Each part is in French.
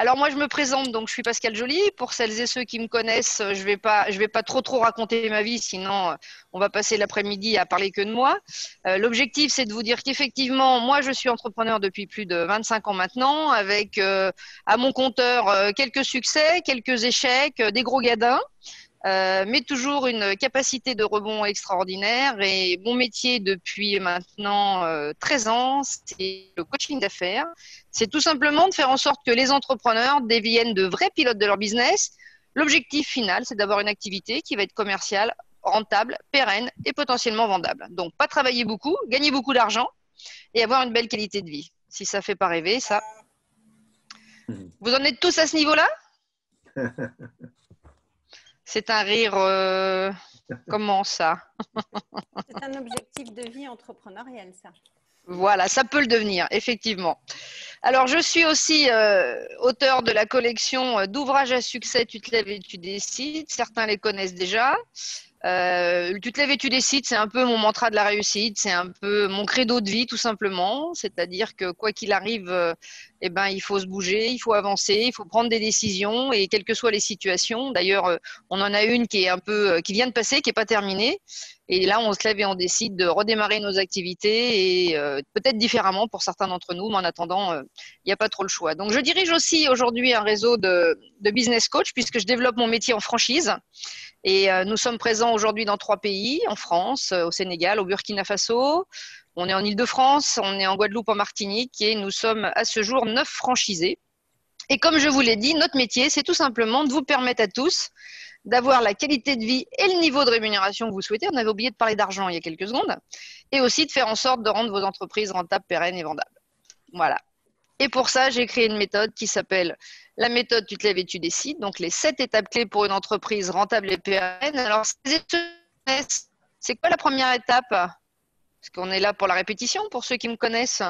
Alors moi, je me présente, donc je suis Pascale Joly. Pour celles et ceux qui me connaissent, je vais pas trop raconter ma vie, sinon on va passer l'après-midi à parler que de moi. L'objectif, c'est de vous dire qu'effectivement, moi, je suis entrepreneur depuis plus de 25 ans maintenant, avec à mon compteur quelques succès, quelques échecs, des gros gadins. Mais toujours une capacité de rebond extraordinaire. Et mon métier depuis maintenant 13 ans, c'est le coaching d'affaires. C'est tout simplement de faire en sorte que les entrepreneurs deviennent de vrais pilotes de leur business. L'objectif final, c'est d'avoir une activité qui va être commerciale, rentable, pérenne et potentiellement vendable. Donc, pas travailler beaucoup, gagner beaucoup d'argent et avoir une belle qualité de vie. Si ça fait pas rêver, ça. Vous en êtes tous à ce niveau-là? C'est un rire. Comment ça? C'est un objectif de vie entrepreneurial, ça. Voilà, ça peut le devenir, effectivement. Alors, je suis aussi auteur de la collection d'ouvrages à succès Tu te lèves et tu décides. Certains les connaissent déjà. Tu te lèves et tu décides, c'est un peu mon mantra de la réussite, c'est un peu mon credo de vie tout simplement, c'est-à-dire que quoi qu'il arrive, eh ben, il faut se bouger, il faut avancer, il faut prendre des décisions et quelles que soient les situations. D'ailleurs, on en a une qui est un peu, qui vient de passer, qui n'est pas terminée. Et là, on se lève et on décide de redémarrer nos activités et peut-être différemment pour certains d'entre nous, mais en attendant, il n'y a pas trop le choix. Donc, je dirige aussi aujourd'hui un réseau de business coach puisque je développe mon métier en franchise. Et nous sommes présents aujourd'hui dans 3 pays, en France, au Sénégal, au Burkina Faso. On est en Île-de-France, on est en Guadeloupe, en Martinique et nous sommes à ce jour 9 franchisés. Et comme je vous l'ai dit, notre métier, c'est tout simplement de vous permettre à tous d'avoir la qualité de vie et le niveau de rémunération que vous souhaitez. On avait oublié de parler d'argent il y a quelques secondes. Et aussi de faire en sorte de rendre vos entreprises rentables, pérennes et vendables. Voilà. Et pour ça, j'ai créé une méthode qui s'appelle la méthode Tu te lèves et tu décides. Donc, les 7 étapes clés pour une entreprise rentable et pérenne. Alors, c'est quoi la première étape? Parce qu'on est là pour la répétition, pour ceux qui me connaissent.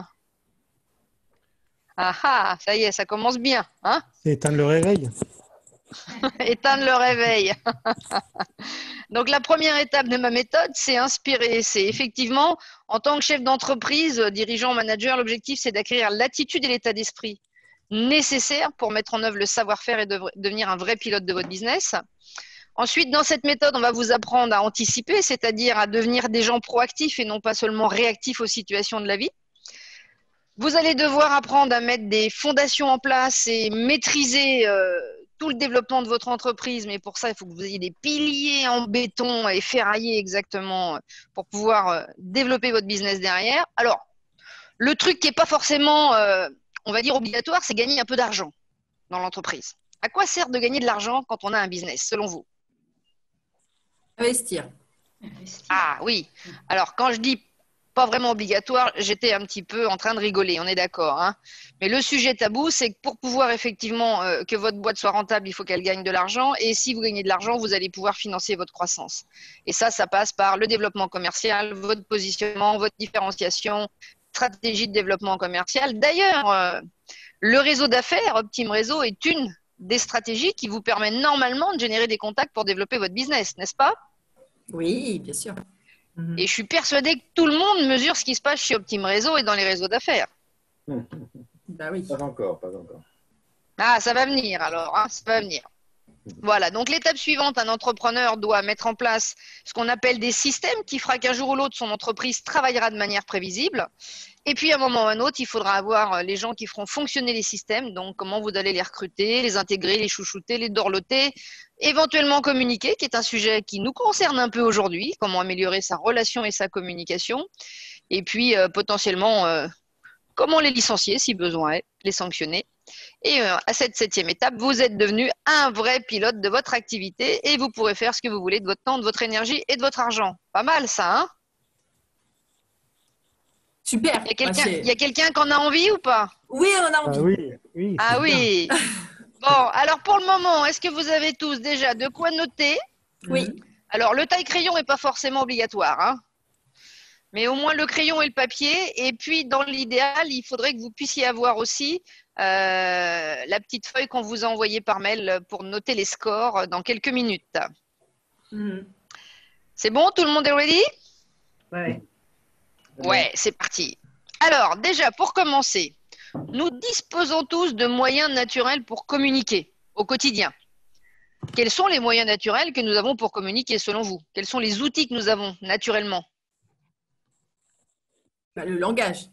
Ah ah, ça y est, ça commence bien. Hein? C'est éteindre le réveil. Éteindre le réveil. Donc, la première étape de ma méthode, c'est inspirer. C'est effectivement, en tant que chef d'entreprise, dirigeant, manager, l'objectif, c'est d'acquérir l'attitude et l'état d'esprit nécessaires pour mettre en œuvre le savoir-faire et devenir un vrai pilote de votre business. Ensuite, dans cette méthode, on va vous apprendre à anticiper, c'est-à-dire à devenir des gens proactifs et non pas seulement réactifs aux situations de la vie. Vous allez devoir apprendre à mettre des fondations en place et maîtriser tout le développement de votre entreprise, mais pour ça, il faut que vous ayez des piliers en béton et ferraillés exactement pour pouvoir développer votre business derrière. Alors, le truc qui n'est pas forcément, on va dire, obligatoire, c'est gagner un peu d'argent dans l'entreprise. À quoi sert de gagner de l'argent quand on a un business, selon vous? Investir. Ah oui. Alors, quand je dis pas vraiment obligatoire, j'étais un petit peu en train de rigoler, on est d'accord. Hein, mais le sujet tabou, c'est que pour pouvoir effectivement que votre boîte soit rentable, il faut qu'elle gagne de l'argent. Et si vous gagnez de l'argent, vous allez pouvoir financer votre croissance. Et ça passe par le développement commercial, votre positionnement, votre différenciation, stratégie de développement commercial. D'ailleurs, le réseau d'affaires, Optime Réseau, est une des stratégies qui vous permet normalement de générer des contacts pour développer votre business, n'est-ce pas? Oui, bien sûr. Et je suis persuadée que tout le monde mesure ce qui se passe chez Optime Réseau et dans les réseaux d'affaires. Bah oui. Pas encore, pas encore. Ah, ça va venir alors, hein, ça va venir. Voilà, donc l'étape suivante, un entrepreneur doit mettre en place ce qu'on appelle des systèmes qui fera qu'un jour ou l'autre, son entreprise travaillera de manière prévisible. Et puis, à un moment ou à un autre, il faudra avoir les gens qui feront fonctionner les systèmes. Donc, comment vous allez les recruter, les intégrer, les chouchouter, les dorloter, éventuellement communiquer, qui est un sujet qui nous concerne un peu aujourd'hui, comment améliorer sa relation et sa communication. Et puis, potentiellement, comment les licencier si besoin est, les sanctionner. Et à cette 7e étape, vous êtes devenu un vrai pilote de votre activité et vous pourrez faire ce que vous voulez de votre temps, de votre énergie et de votre argent. Pas mal ça, hein? Super. Il y a quelqu'un qui en a envie ou pas? Oui, on a envie. Ah oui, oui. Ah oui. Bon, alors pour le moment, est-ce que vous avez tous déjà de quoi noter? Oui. Alors, le taille-crayon n'est pas forcément obligatoire, hein, mais au moins le crayon et le papier. Et puis, dans l'idéal, il faudrait que vous puissiez avoir aussi la petite feuille qu'on vous a envoyée par mail pour noter les scores dans quelques minutes. C'est bon? Tout le monde est ready? Ouais. Ouais, c'est parti. Alors, déjà, pour commencer, Nous disposons tous de moyens naturels pour communiquer au quotidien. Quels sont les moyens naturels que nous avons pour communiquer selon vous? Quels sont les outils que nous avons naturellement? Le langage.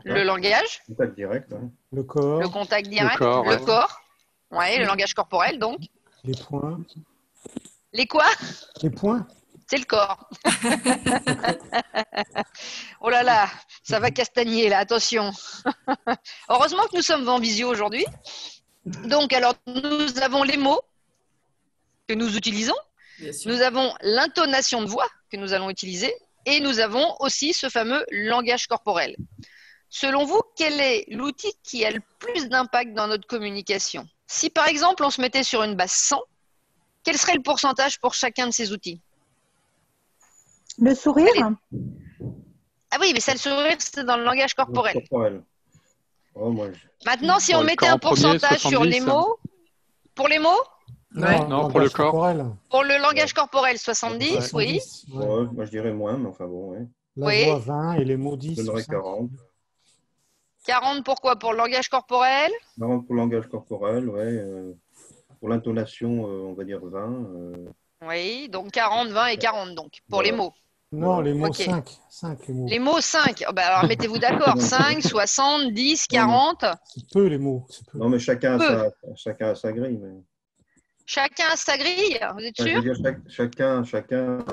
Le langage, Contact direct. Hein. Le corps, le contact direct, corps, le ouais. corps, ouais, le langage corporel donc. les points. Les quoi? Les points. C'est le corps. Oh là là, ça va castagner là, attention. Heureusement que nous sommes en visio aujourd'hui. Donc, alors, nous avons les mots que nous utilisons. Bien sûr. Nous avons l'intonation de voix que nous allons utiliser. Et nous avons aussi ce fameux langage corporel. Selon vous, quel est l'outil qui a le plus d'impact dans notre communication? Si par exemple, on se mettait sur une base 100, quel serait le pourcentage pour chacun de ces outils? Le sourire? Ah oui, mais ça, le sourire, c'est dans le langage corporel. Corporel. Oh, moi, Maintenant, si Pour on le mettait corps un en premier, pourcentage sur les 70. mots, pour les mots, Ouais. Non, pour le langage corps. corporel. pour le langage corporel, 70, oui. 70, ouais. ouais, moi, je dirais moins, mais enfin bon, ouais. La Oui. voix 20 et les mots 10. Je donnerais ou 5. 40. 40, pourquoi? Pour le langage corporel. 40 pour le langage corporel, ouais. Pour l'intonation, on va dire 20. Oui, donc 40, 20 et 40, donc, pour Voilà. les mots. Non, les mots Ok. 5. 5 les mots. Les mots 5, oh, bah alors mettez-vous d'accord, 5, 60, 10, 40, C'est peu les mots. C'est peu. Non, mais chacun Peu. a sa grille. Mais... chacun a sa grille, vous êtes Enfin, je sûr? veux dire, chacun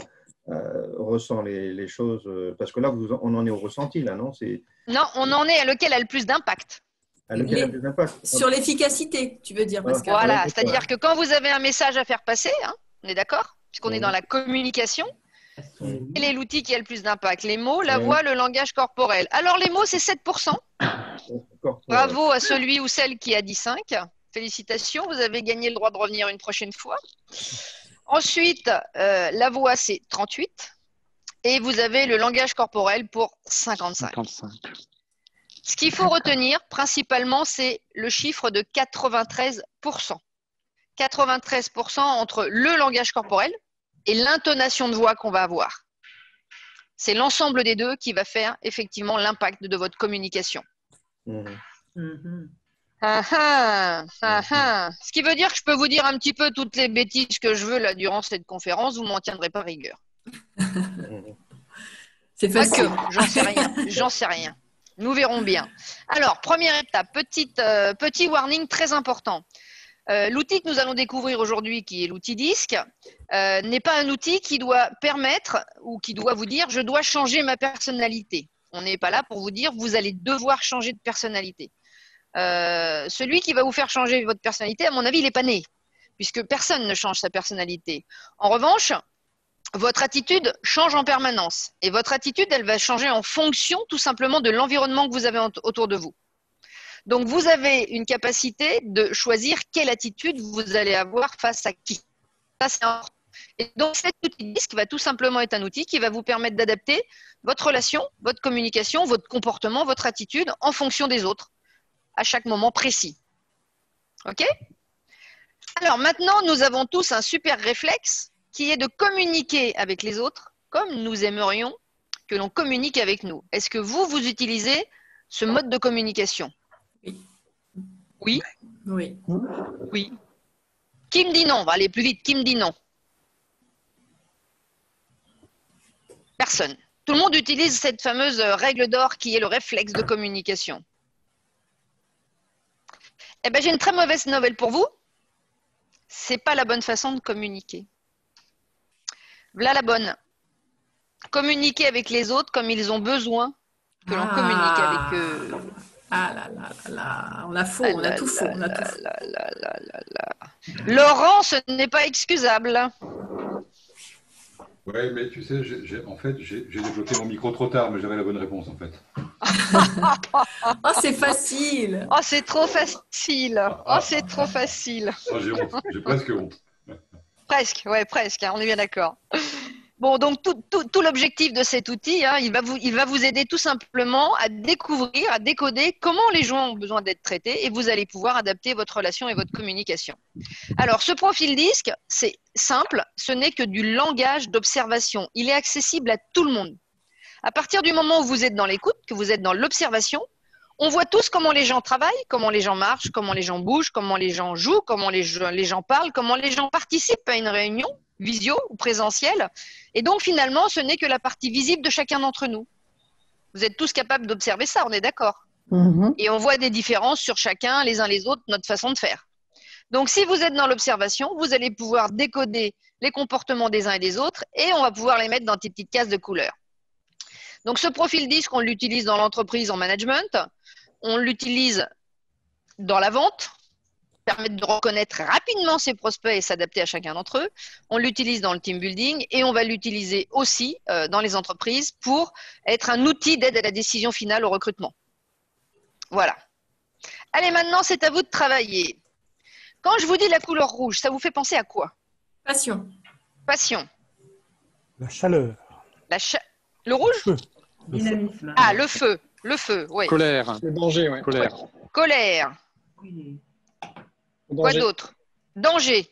ressent les choses. Parce que là, on en est au ressenti, là, non? C'est Non, on en est à lequel a le plus d'impact. à lequel a le plus d'impact. Sur l'efficacité, tu veux dire, Pascal. Voilà, ouais, c'est-à-dire que quand vous avez un message à faire passer, hein, on est d'accord? Puisqu'on est Ouais. dans la communication, Ouais. quel est l'outil qui a le plus d'impact? Les mots, la Ouais. voix, le langage corporel. Alors les mots, c'est 7%. Corporel. Bravo à celui ou celle qui a dit 5. Félicitations, vous avez gagné le droit de revenir une prochaine fois. Ensuite, la voix, c'est 38. Et vous avez le langage corporel pour 55. 55. Ce qu'il faut retenir principalement, c'est le chiffre de 93%. 93% entre le langage corporel et l'intonation de voix qu'on va avoir. C'est l'ensemble des deux qui va faire effectivement l'impact de votre communication. Mhm. Mhm. Ah ah, ah ah. Ce qui veut dire que je peux vous dire un petit peu toutes les bêtises que je veux là durant cette conférence, vous m'en tiendrez pas rigueur. Mhm. C'est Pas facile. que, j'en sais rien, j'en sais rien. Nous verrons bien. Alors, première étape, petit warning très important. L'outil que nous allons découvrir aujourd'hui, qui est l'outil disque, n'est pas un outil qui doit permettre ou qui doit vous dire « je dois changer ma personnalité ». On n'est pas là pour vous dire « vous allez devoir changer de personnalité ». Celui qui va vous faire changer votre personnalité, à mon avis, il n'est pas né, puisque personne ne change sa personnalité. En revanche, votre attitude change en permanence. Et votre attitude, elle va changer en fonction tout simplement de l'environnement que vous avez autour de vous. Donc, vous avez une capacité de choisir quelle attitude vous allez avoir face à qui. Ça, c'est important. Et donc, cet outil disque va tout simplement être un outil qui va vous permettre d'adapter votre relation, votre communication, votre comportement, votre attitude en fonction des autres, à chaque moment précis. OK? Alors, maintenant, nous avons tous un super réflexe qui est de communiquer avec les autres comme nous aimerions que l'on communique avec nous. Est-ce que vous utilisez ce mode de communication? Oui. Oui? Oui. Oui. Qui me dit non? On va aller plus vite. Qui me dit non? Personne. Tout le monde utilise cette fameuse règle d'or qui est le réflexe de communication. Eh bien, j'ai une très mauvaise nouvelle pour vous. C'est pas la bonne façon de communiquer. Voilà la bonne. Communiquer avec les autres comme ils ont besoin que l'on communique avec eux. Ah là là là là, on a faux, Ah on a là tout faux, là on a là tout faux. là là là là là. Laurent, ce n'est pas excusable. Ouais, mais tu sais, en fait, j'ai débloqué mon micro trop tard, mais j'avais la bonne réponse en fait. Oh, c'est facile. Oh, c'est trop facile. Oh, c'est trop facile. Oh, j'ai honte, j'ai presque honte. Presque, ouais, presque, hein, on est bien d'accord. Bon, donc tout l'objectif de cet outil, hein, il va vous aider tout simplement à découvrir, à décoder comment les gens ont besoin d'être traités et vous allez pouvoir adapter votre relation et votre communication. Alors, ce profil disque, c'est simple, ce n'est que du langage d'observation. Il est accessible à tout le monde. À partir du moment où vous êtes dans l'écoute, que vous êtes dans l'observation, On voit tous comment les gens travaillent, comment les gens marchent, comment les gens bougent, comment les gens jouent, comment les gens parlent, comment les gens participent à une réunion, visio ou présentielle. Et donc, finalement, ce n'est que la partie visible de chacun d'entre nous. Vous êtes tous capables d'observer ça, on est d'accord? Et on voit des différences sur chacun, les uns les autres, notre façon de faire. Donc, si vous êtes dans l'observation, vous allez pouvoir décoder les comportements des uns et des autres et on va pouvoir les mettre dans des petites cases de couleurs. Donc, ce profil disque, on l'utilise dans l'entreprise en management, on l'utilise dans la vente, permettre de reconnaître rapidement ses prospects et s'adapter à chacun d'entre eux. On l'utilise dans le team building et on va l'utiliser aussi dans les entreprises pour être un outil d'aide à la décision finale au recrutement. Voilà. Allez, maintenant, c'est à vous de travailler. Quand je vous dis la couleur rouge, ça vous fait penser à quoi? Passion. Passion. La chaleur. Le rouge? Le feu. Le feu. Dynamisme. Ah, le feu. Le feu, oui. Colère. Le danger, oui. Colère. Colère. Oui. Quoi d'autre? Danger.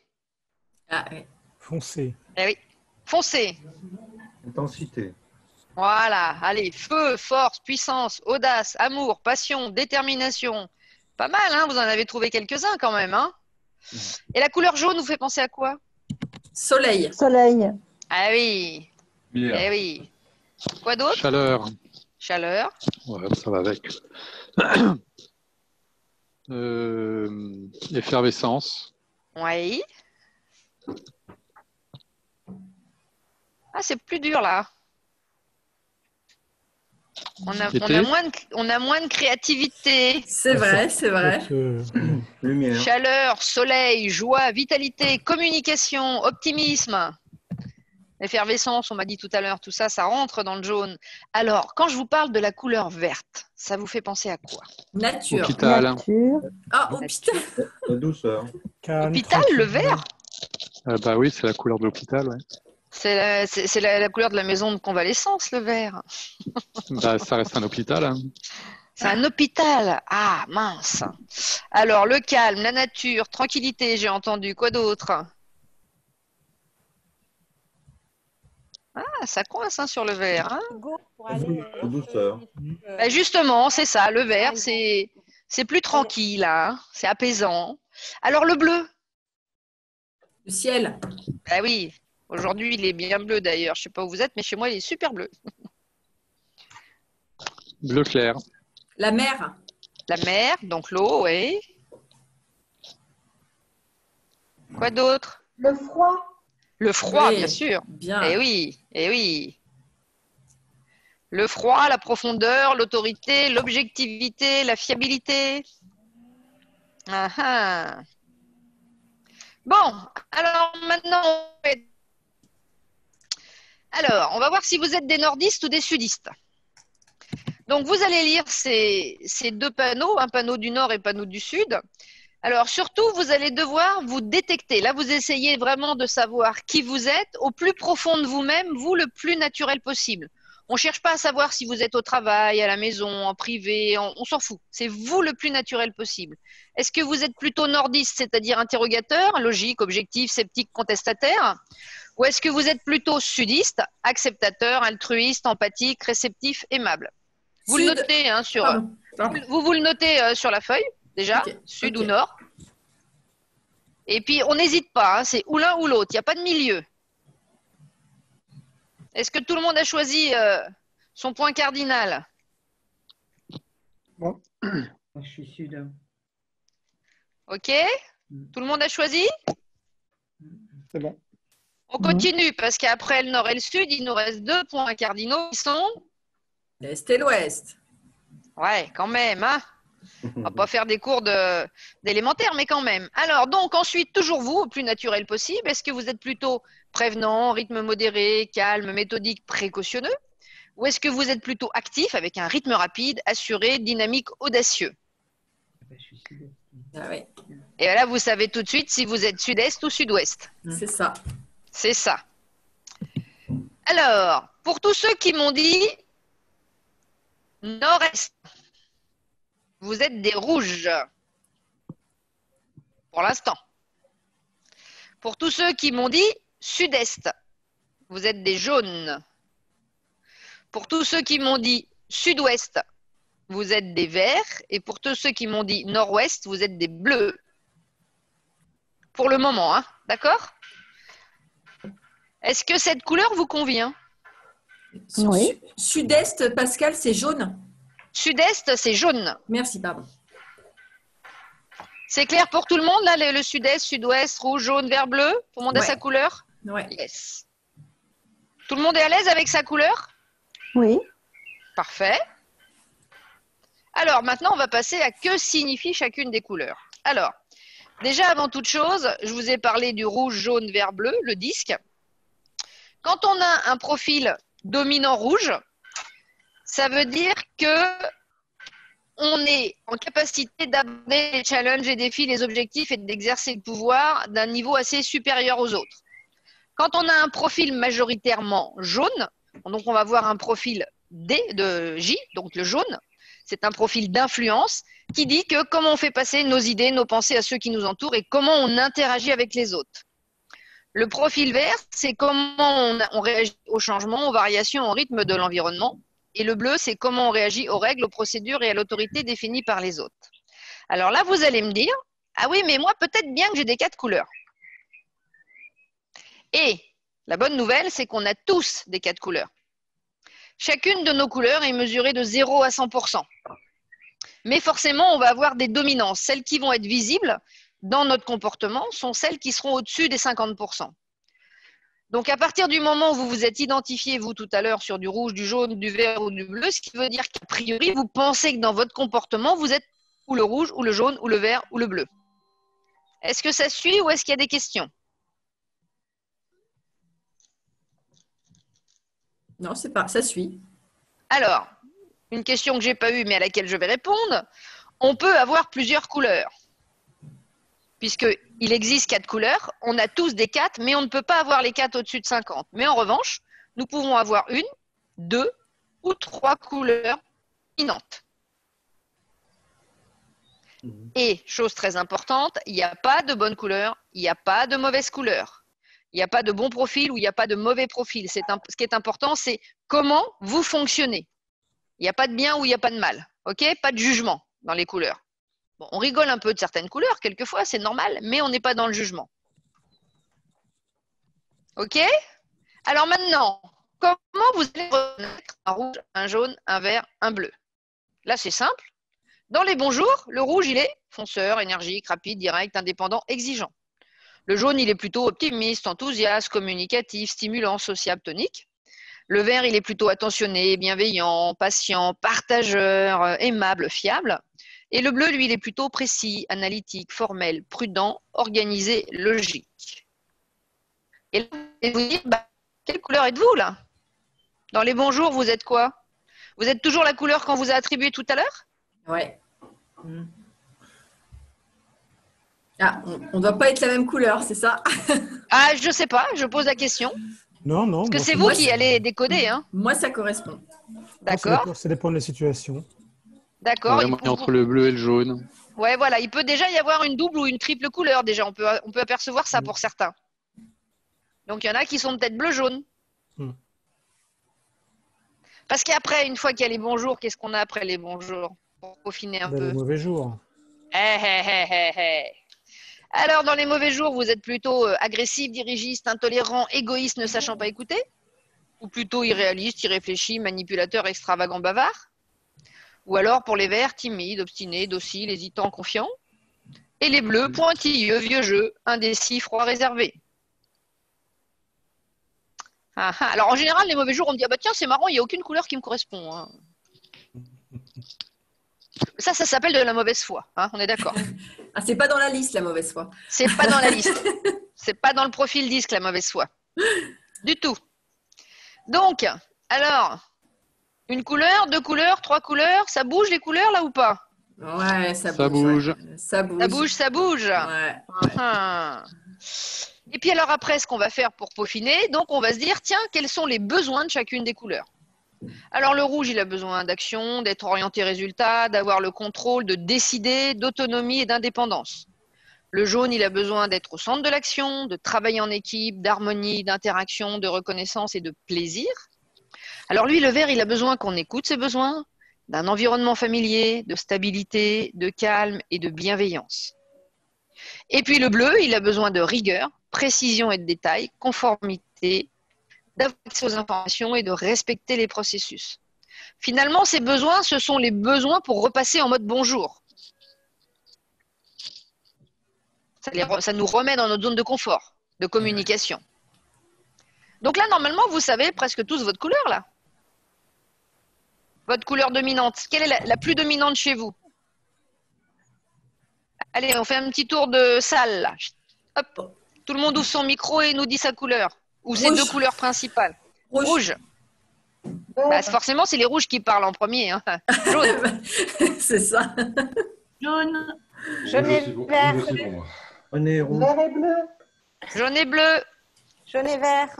Ah, ouais. Foncé. Eh oui. Foncé. Intensité. Voilà. Allez, feu, force, puissance, audace, amour, passion, détermination. Pas mal, hein? Vous en avez trouvé quelques-uns quand même, hein? Et la couleur jaune vous fait penser à quoi? Soleil. Soleil. Ah oui. Lumière. Eh oui. Quoi d'autre? Chaleur. Chaleur. Ouais, ça va avec. Effervescence. Oui. Ah, c'est plus dur là. On a moins de créativité. C'est vrai, c'est vrai. Lumière. Chaleur, soleil, joie, vitalité, communication, optimisme. Effervescence, on m'a dit tout à l'heure, tout ça, ça rentre dans le jaune. Alors, quand je vous parle de la couleur verte, ça vous fait penser à quoi? Nature. Hôpital. Nature. Ah, hôpital. La douceur. Calme, Hôpital, le vert? Bah oui, c'est la couleur de l'hôpital, ouais. C'est la couleur de la maison de convalescence, le vert. Bah, ça reste un hôpital. Hein. C'est un hôpital. Ah, mince. Alors, le calme, la nature, tranquillité, j'ai entendu. Quoi d'autre? Ah, ça coince hein, sur le vert. Hein. Pour aller, La douceur. Bah, justement, c'est ça. Le vert, c'est plus tranquille. Hein. C'est apaisant. Alors, le bleu? Le ciel. Bah oui. Aujourd'hui, il est bien bleu d'ailleurs. Je ne sais pas où vous êtes, mais chez moi, il est super bleu. Bleu clair. La mer. La mer, donc l'eau, oui. Quoi d'autre? Le froid. Le froid, Oui, bien sûr. Bien. Eh oui, eh oui. Le froid, la profondeur, l'autorité, l'objectivité, la fiabilité. Ah ah. Bon, alors maintenant, on va voir si vous êtes des nordistes ou des sudistes. Donc, vous allez lire ces deux panneaux, un panneau du nord et un panneau du sud. Alors, surtout, vous allez devoir vous détecter. Là, vous essayez vraiment de savoir qui vous êtes au plus profond de vous-même, vous le plus naturel possible. On ne cherche pas à savoir si vous êtes au travail, à la maison, en privé, on s'en fout. C'est vous le plus naturel possible. Est-ce que vous êtes plutôt nordiste, c'est-à-dire interrogateur, logique, objectif, sceptique, contestataire? Ou est-ce que vous êtes plutôt sudiste, acceptateur, altruiste, empathique, réceptif, aimable? Vous le notez hein, sur. Pardon. Vous le notez sur la feuille, déjà, Ok, sud ok. ou nord. Et puis, on n'hésite pas, hein, c'est ou l'un ou l'autre, il n'y a pas de milieu. Est-ce que tout le monde a choisi son point cardinal? Bon. Moi, je suis sud. Ok? Tout le monde a choisi? C'est bon. On continue, parce qu'après le nord et le sud, il nous reste 2 points cardinaux qui sont… L'est et l'ouest. Ouais, quand même, hein? On va pas faire des cours d'élémentaire, mais quand même. Alors, donc, ensuite, toujours vous, au plus naturel possible. Est-ce que vous êtes plutôt prévenant, rythme modéré, calme, méthodique, précautionneux? Ou est-ce que vous êtes plutôt actif, avec un rythme rapide, assuré, dynamique, audacieux? Je suis sud. Ah ouais, Et là, vous savez tout de suite si vous êtes sud-est ou sud-ouest. c'est ça. C'est ça. Alors, pour tous ceux qui m'ont dit nord-est, vous êtes des rouges. Pour l'instant. Pour tous ceux qui m'ont dit sud-est, vous êtes des jaunes. Pour tous ceux qui m'ont dit sud-ouest, vous êtes des verts. Et pour tous ceux qui m'ont dit nord-ouest, vous êtes des bleus. Pour le moment, hein, d'accord? Est-ce que cette couleur vous convient? Oui. Sud-est, Pascal, c'est jaune. Sud-est, c'est jaune. Merci, pardon. C'est clair pour tout le monde, là, le sud-est, sud-ouest, rouge, jaune, vert, bleu? Tout le monde a Ouais. sa couleur? Ouais. Yes. Tout le monde est à l'aise avec sa couleur? Oui. Parfait. Alors, maintenant, on va passer à que signifie chacune des couleurs. Alors, déjà, avant toute chose, je vous ai parlé du rouge, jaune, vert, bleu, le disque. Quand on a un profil dominant rouge, ça veut dire que on est en capacité d'aborder les challenges et défis, les objectifs et d'exercer le pouvoir d'un niveau assez supérieur aux autres. Quand on a un profil majoritairement jaune, donc on va voir un profil D de J, donc le jaune, c'est un profil d'influence qui dit que comment on fait passer nos idées, nos pensées à ceux qui nous entourent et comment on interagit avec les autres. Le profil vert, c'est comment on réagit aux changements, aux variations, au rythme de l'environnement. Et le bleu, c'est comment on réagit aux règles, aux procédures et à l'autorité définies par les autres. Alors là, vous allez me dire, ah oui, mais moi, peut-être bien que j'ai des 4 couleurs. Et la bonne nouvelle, c'est qu'on a tous des 4 couleurs. Chacune de nos couleurs est mesurée de 0 à 100%. Mais forcément, on va avoir des dominances. Celles qui vont être visibles dans notre comportement sont celles qui seront au-dessus des 50%. Donc, à partir du moment où vous vous êtes identifié, vous, tout à l'heure, sur du rouge, du jaune, du vert ou du bleu, ce qui veut dire qu'a priori, vous pensez que dans votre comportement, vous êtes ou le rouge, ou le jaune, ou le vert, ou le bleu. Est-ce que ça suit ou est-ce qu'il y a des questions? Non, c'est pas, ça suit. Alors, une question que je n'ai pas eue, mais à laquelle je vais répondre. On peut avoir plusieurs couleurs. Puisqu'il existe 4 couleurs, on a tous des 4, mais on ne peut pas avoir les 4 au-dessus de 50. Mais en revanche, nous pouvons avoir 1, 2 ou 3 couleurs dominantes. Et, chose très importante, il n'y a pas de bonne couleur, il n'y a pas de mauvaise couleur. Il n'y a pas de bon profil ou il n'y a pas de mauvais profil. Ce qui est important, c'est comment vous fonctionnez. Il n'y a pas de bien ou il n'y a pas de mal. Ok? Pas de jugement dans les couleurs. Bon, on rigole un peu de certaines couleurs, quelquefois, c'est normal, mais on n'est pas dans le jugement. Ok? Alors maintenant, comment vous allez reconnaître un rouge, un jaune, un vert, un bleu? Là, c'est simple. Dans les bonjours, le rouge, il est fonceur, énergique, rapide, direct, indépendant, exigeant. Le jaune, il est plutôt optimiste, enthousiaste, communicatif, stimulant, sociable, tonique. Le vert, il est plutôt attentionné, bienveillant, patient, partageur, aimable, fiable. Et le bleu, lui, il est plutôt précis, analytique, formel, prudent, organisé, logique. Et là, vous vous dites, quelle couleur êtes-vous là? Dans les bons jours, vous êtes quoi? Vous êtes toujours la couleur qu'on vous a attribuée tout à l'heure? Ouais. Ah, on ne doit pas être la même couleur, c'est ça? Ah, je ne sais pas, je pose la question. Non, non. Parce que moi, c'est vous qui allez décoder. Hein? Moi, ça correspond. D'accord. Ça dépend de la situation. D'accord. Ouais, moi, entre le bleu et le jaune. Ouais, voilà. Il peut déjà y avoir une double ou une triple couleur. Déjà, on peut apercevoir ça pour certains. Donc, il y en a qui sont peut-être bleu-jaune. Parce qu'après, une fois qu'il y a les bons jours, qu'est-ce qu'on a après les bons jours? Pour peaufiner un peu. Les mauvais jours. Alors, dans les mauvais jours, vous êtes plutôt agressif, dirigiste, intolérant, égoïste, ne sachant pas écouter? Ou plutôt irréaliste, irréfléchi, manipulateur, extravagant, bavard? Ou alors, pour les verts, timide, obstiné, docile, hésitant, confiant? Et les bleus, pointilleux, vieux jeu, indécis, froid, réservé. Alors, en général, les mauvais jours, on me dit, ah bah tiens, c'est marrant, il n'y a aucune couleur qui me correspond. Hein. Ça s'appelle de la mauvaise foi, hein, on est d'accord. Ah, c'est pas dans la liste, la mauvaise foi. C'est pas dans la liste. C'est pas dans le profil disque, la mauvaise foi. Du tout. Donc, alors, une couleur, 2 couleurs, 3 couleurs, ça bouge les couleurs là ou pas? Ouais, ça bouge. Ça bouge. Ouais. Ça bouge. Ça bouge, ça bouge. Ouais. Et puis alors après, ce qu'on va faire pour peaufiner, donc on va se dire, tiens, quels sont les besoins de chacune des couleurs? Alors le rouge, il a besoin d'action, d'être orienté résultat, d'avoir le contrôle, de décider, d'autonomie et d'indépendance. Le jaune, il a besoin d'être au centre de l'action, de travailler en équipe, d'harmonie, d'interaction, de reconnaissance et de plaisir. Alors lui, le vert, il a besoin qu'on écoute ses besoins, d'un environnement familier, de stabilité, de calme et de bienveillance. Et puis le bleu, il a besoin de rigueur, précision et de détail, conformité, d'avoir accès aux informations et de respecter les processus. Finalement, ces besoins, ce sont les besoins pour repasser en mode bonjour. Ça nous remet dans notre zone de confort, de communication. Donc là, normalement, vous savez presque tous votre couleur, là. Votre couleur dominante. Quelle est la plus dominante chez vous? Allez, on fait un petit tour de salle, là. Hop. Tout le monde ouvre son micro et nous dit sa couleur. Ou ses deux couleurs principales. Rouge. Bah, forcément, c'est les rouges qui parlent en premier. Hein. Jaune. C'est ça. Jaune. Jaune et vert. Jaune et rouge. Vert et bleu. Jaune et bleu. Jaune et vert.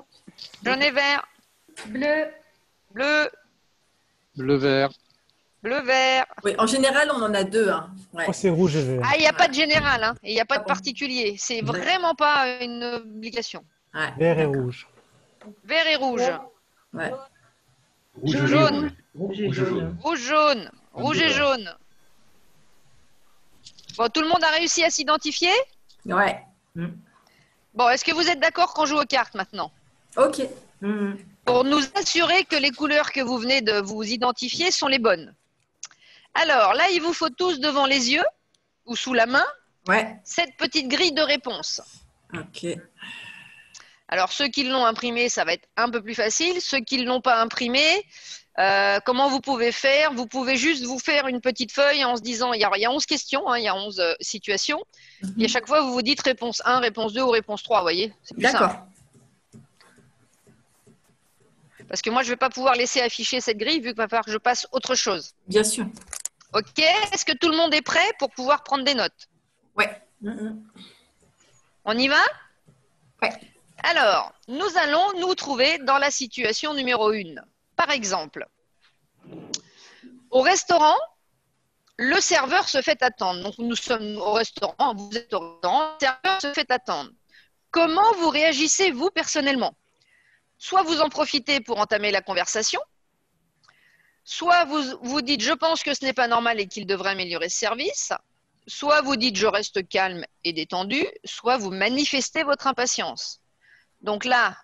Jaune et vert. Bleu. Bleu. Bleu-vert. Bleu-vert. Oui, en général, on en a deux. Hein. Ouais. Moi, c'est rouge et vert. Ah, il n'y a pas de général. Hein. Il n'y a pas de bon particulier. C'est vraiment pas une obligation. Ouais. Vert et rouge. Vert et rouge. Ouais. Rouge et Jaune. Rouge et jaune. Rouge, jaune. Rouge et jaune. Bon, tout le monde a réussi à s'identifier? Ouais. Bon, est-ce que vous êtes d'accord qu'on joue aux cartes maintenant? Ok. Pour nous assurer que les couleurs que vous venez de vous identifier sont les bonnes. Alors, là, il vous faut tous devant les yeux ou sous la main Ouais. cette petite grille de réponse. Ok. Alors, ceux qui l'ont imprimé, ça va être un peu plus facile. Ceux qui ne l'ont pas imprimé, comment vous pouvez faire? Vous pouvez juste vous faire une petite feuille en se disant, il y a 11 questions, hein, il y a 11 situations. Et à chaque fois, vous vous dites réponse 1, réponse 2 ou réponse 3, vous voyez? C'est plus simple. D'accord. Parce que moi, je ne vais pas pouvoir laisser afficher cette grille vu qu'il va falloir que je passe autre chose. Bien sûr. Ok, est-ce que tout le monde est prêt pour pouvoir prendre des notes? Ouais. On y va? Ouais. Alors, nous allons nous trouver dans la situation numéro 1. Par exemple, au restaurant, le serveur se fait attendre. Donc, nous sommes au restaurant, vous êtes au restaurant, le serveur se fait attendre. Comment vous réagissez, vous, personnellement? Soit vous en profitez pour entamer la conversation, soit vous vous dites « je pense que ce n'est pas normal et qu'il devrait améliorer ce service », soit vous dites « je reste calme et détendu », soit vous manifestez votre impatience. Donc là,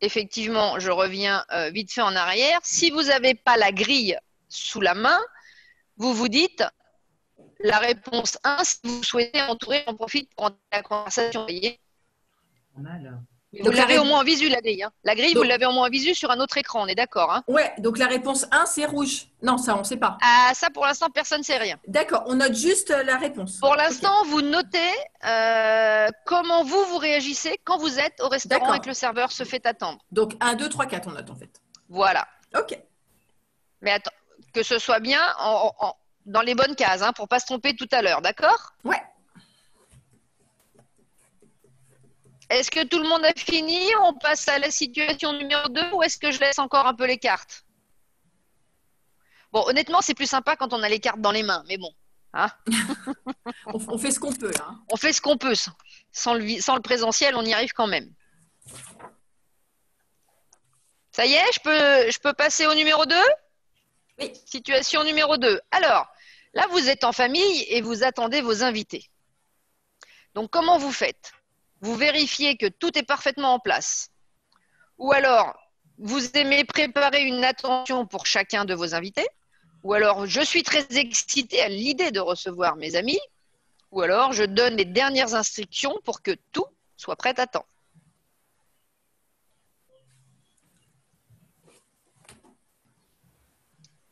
effectivement, je reviens vite fait en arrière. Si vous n'avez pas la grille sous la main, vous vous dites la réponse 1, si vous souhaitez entourer, j'en profite pour entamer la conversation. Vous voyez ? Mal. Vous l'avez au moins en visu, la grille. Hein. La grille, vous l'avez au moins en visu sur un autre écran, on est d'accord, hein? Ouais, donc la réponse 1, c'est rouge. Non, ça, on ne sait pas. Ah, ça, pour l'instant, personne ne sait rien. D'accord, on note juste la réponse. Pour l'instant, vous notez comment vous réagissez quand vous êtes au restaurant et que le serveur se fait attendre. Donc 1, 2, 3, 4, on note en fait. Voilà. Ok. Mais attends, que ce soit bien dans les bonnes cases, hein, pour ne pas se tromper tout à l'heure, d'accord? Ouais. Est-ce que tout le monde a fini? On passe à la situation numéro 2 ou est-ce que je laisse encore un peu les cartes? Bon, honnêtement, c'est plus sympa quand on a les cartes dans les mains, mais bon. Hein. On fait ce qu'on peut, là. On fait ce qu'on peut. Sans le présentiel, on y arrive quand même. Ça y est, je peux passer au numéro 2? Oui. Situation numéro 2. Alors, là, vous êtes en famille et vous attendez vos invités. Donc, comment vous faites? Vous vérifiez que tout est parfaitement en place. Ou alors, vous aimez préparer une attention pour chacun de vos invités. Ou alors, je suis très excitée à l'idée de recevoir mes amis. Ou alors, je donne les dernières instructions pour que tout soit prêt à temps.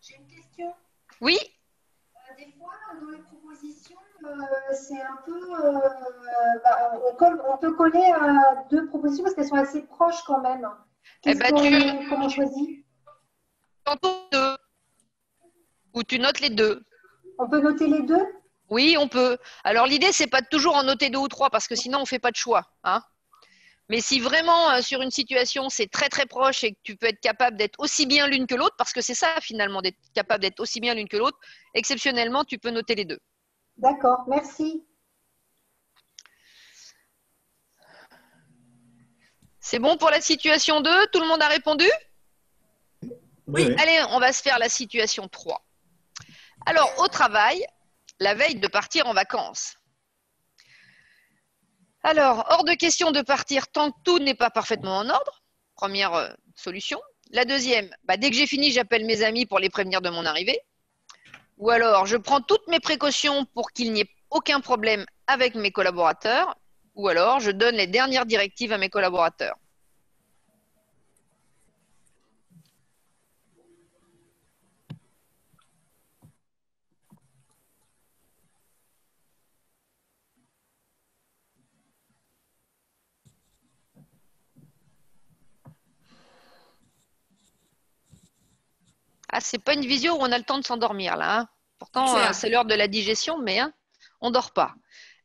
J'ai une question. Oui? Des fois, dans les propositions, c'est un peu… on peut coller deux propositions parce qu'elles sont assez proches quand même. Comment on choisit? Deux. Ou tu notes les deux. On peut noter les deux? Oui, on peut. Alors, l'idée, c'est pas de toujours en noter 2 ou 3 parce que sinon, on ne fait pas de choix. Hein. Mais si vraiment, sur une situation, c'est très, très proche et que tu peux être capable d'être aussi bien l'une que l'autre, parce que c'est ça, finalement, d'être capable d'être aussi bien l'une que l'autre, exceptionnellement, tu peux noter les deux. D'accord, merci. C'est bon pour la situation 2? Tout le monde a répondu? Oui. Allez, on va se faire la situation 3. Alors, au travail, la veille de partir en vacances. Alors, hors de question de partir tant que tout n'est pas parfaitement en ordre. Première solution. La deuxième, dès que j'ai fini, j'appelle mes amis pour les prévenir de mon arrivée. Ou alors, je prends toutes mes précautions pour qu'il n'y ait aucun problème avec mes collaborateurs. Ou alors, je donne les dernières directives à mes collaborateurs. Ah, c'est pas une visio où on a le temps de s'endormir là. Hein. Pourtant, c'est l'heure de la digestion, mais on dort pas.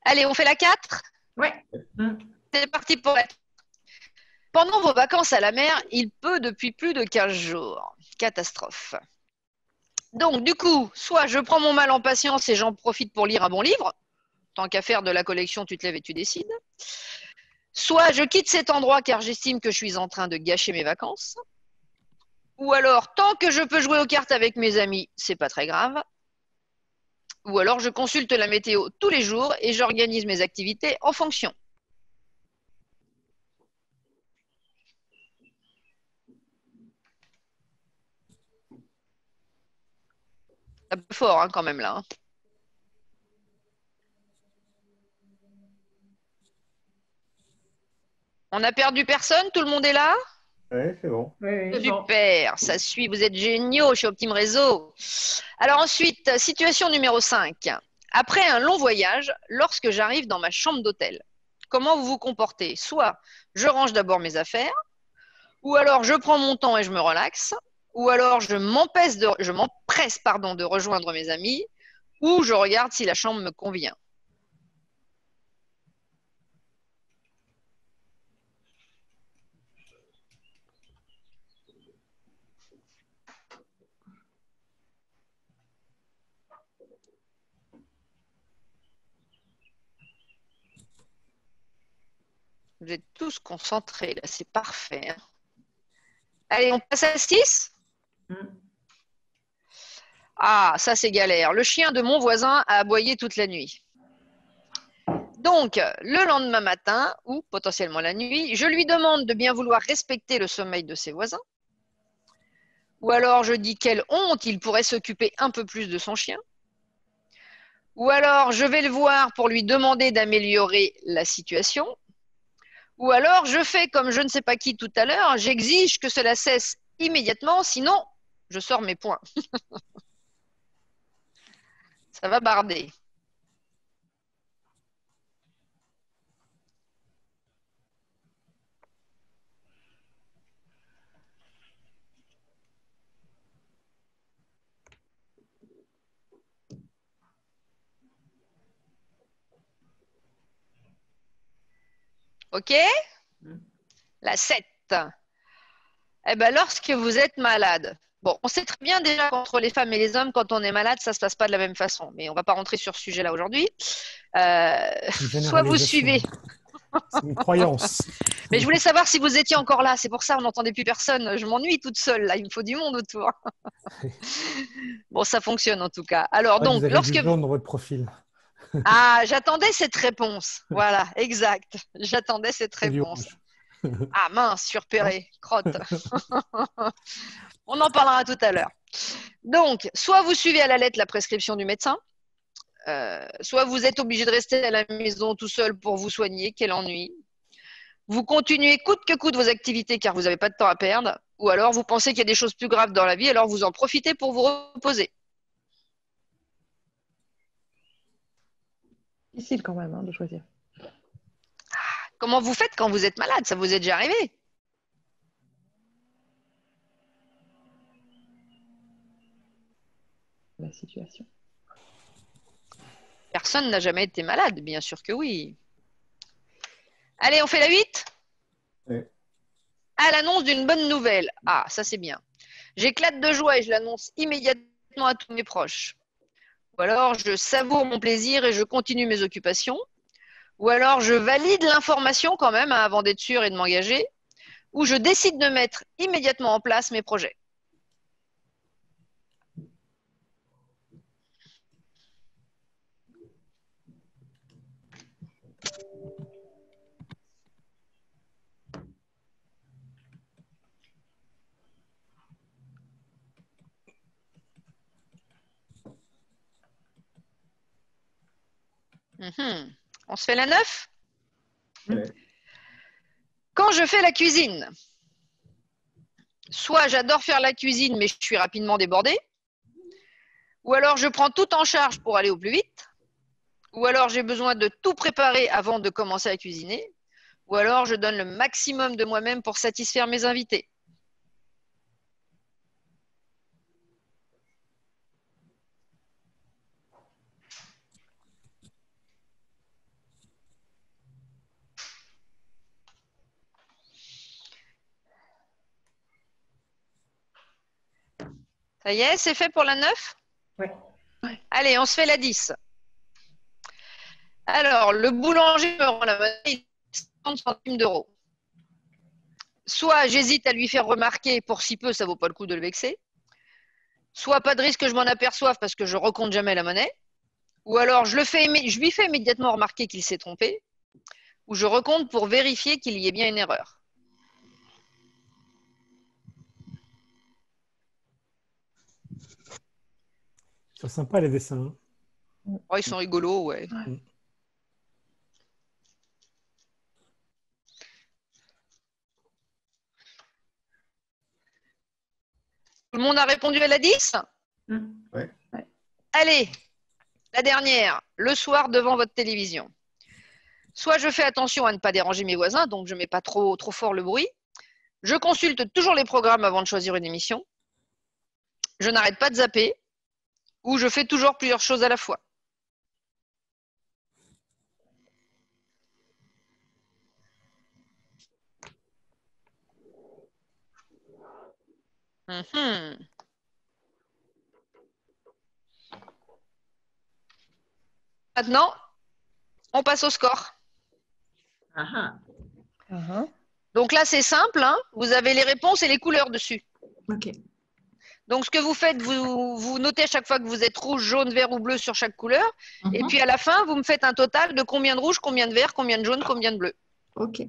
Allez, on fait la 4 ? Ouais. C'est parti pour la 4. Pendant vos vacances à la mer, il pleut depuis plus de 15 jours. Catastrophe. Donc, du coup, soit je prends mon mal en patience et j'en profite pour lire un bon livre. Tant qu'à faire de la collection, tu te lèves et tu décides. Soit je quitte cet endroit car j'estime que je suis en train de gâcher mes vacances. Ou alors, tant que je peux jouer aux cartes avec mes amis, c'est pas très grave. Ou alors, je consulte la météo tous les jours et j'organise mes activités en fonction. Un peu fort quand même là. On n'a perdu personne? Tout le monde est là? Oui, c'est bon. Super, ça suit, vous êtes géniaux chez Optime Réseau. Alors ensuite, situation numéro 5. Après un long voyage, lorsque j'arrive dans ma chambre d'hôtel, comment vous vous comportez? Soit je range d'abord mes affaires, ou alors je prends mon temps et je me relaxe, ou alors je m'empresse de rejoindre mes amis, ou je regarde si la chambre me convient. Vous êtes tous concentrés, là, c'est parfait. Hein. Allez, on passe à 6. Ah, ça c'est galère. Le chien de mon voisin a aboyé toute la nuit. Donc, le lendemain matin, ou potentiellement la nuit, je lui demande de bien vouloir respecter le sommeil de ses voisins. Ou alors je dis quelle honte, il pourrait s'occuper un peu plus de son chien. Ou alors je vais le voir pour lui demander d'améliorer la situation. Ou alors, je fais comme je ne sais pas qui tout à l'heure, j'exige que cela cesse immédiatement, sinon, je sors mes poings. Ça va barder. OK? La 7. Eh bien, lorsque vous êtes malade, bon, on sait très bien déjà qu'entre les femmes et les hommes, quand on est malade, ça ne se passe pas de la même façon. Mais on ne va pas rentrer sur ce sujet-là aujourd'hui. Soit vous suivez. C'est une croyance. Mais je voulais savoir si vous étiez encore là. C'est pour ça, on n'entendait plus personne. Je m'ennuie toute seule, là. Il me faut du monde autour. Bon, ça fonctionne en tout cas. Alors, donc, vous avez lorsque. Du jaune dans votre profil. Ah, j'attendais cette réponse. Voilà, exact. J'attendais cette réponse. Ah mince, surpéré, crotte. On en parlera tout à l'heure. Donc, soit vous suivez à la lettre la prescription du médecin, soit vous êtes obligé de rester à la maison tout seul pour vous soigner, quel ennui. Vous continuez coûte que coûte vos activités car vous n'avez pas de temps à perdre, ou alors vous pensez qu'il y a des choses plus graves dans la vie, alors vous en profitez pour vous reposer. Difficile quand même de choisir. Comment vous faites quand vous êtes malade? Ça vous est déjà arrivé? La situation. Personne n'a jamais été malade, bien sûr que oui. Allez, on fait la 8? Oui. À l'annonce d'une bonne nouvelle. Ah, ça c'est bien. J'éclate de joie et je l'annonce immédiatement à tous mes proches. Ou alors, je savoure mon plaisir et je continue mes occupations. Ou alors, je valide l'information quand même avant d'être sûr et de m'engager. Ou je décide de mettre immédiatement en place mes projets. On se fait la 9? Ouais. Quand je fais la cuisine, soit j'adore faire la cuisine, mais je suis rapidement débordée, ou alors je prends tout en charge pour aller au plus vite, ou alors j'ai besoin de tout préparer avant de commencer à cuisiner, ou alors je donne le maximum de moi-même pour satisfaire mes invités. Ça y est, c'est fait pour la 9? Oui. Allez, on se fait la 10. Alors, le boulanger me rend la monnaie 50 centimes d'euros. Soit j'hésite à lui faire remarquer, pour si peu, ça vaut pas le coup de le vexer. Soit pas de risque que je m'en aperçoive parce que je recompte jamais la monnaie. Ou alors je lui fais immédiatement remarquer qu'il s'est trompé. Ou je recompte pour vérifier qu'il y ait bien une erreur. C'est sympa les dessins. Oh, ils sont rigolos, ouais. Tout le monde a répondu à la 10? Ouais. Allez, la dernière, le soir devant votre télévision. Soit je fais attention à ne pas déranger mes voisins, donc je ne mets pas trop fort le bruit. Je consulte toujours les programmes avant de choisir une émission. Je n'arrête pas de zapper. Ou je fais toujours plusieurs choses à la fois. Maintenant, on passe au score. Donc là, c'est simple, hein, vous avez les réponses et les couleurs dessus. Ok. Donc, ce que vous faites, vous notez à chaque fois que vous êtes rouge, jaune, vert ou bleu sur chaque couleur. Et puis, à la fin, vous me faites un total de combien de rouge, combien de vert, combien de jaune, combien de bleu. Ok.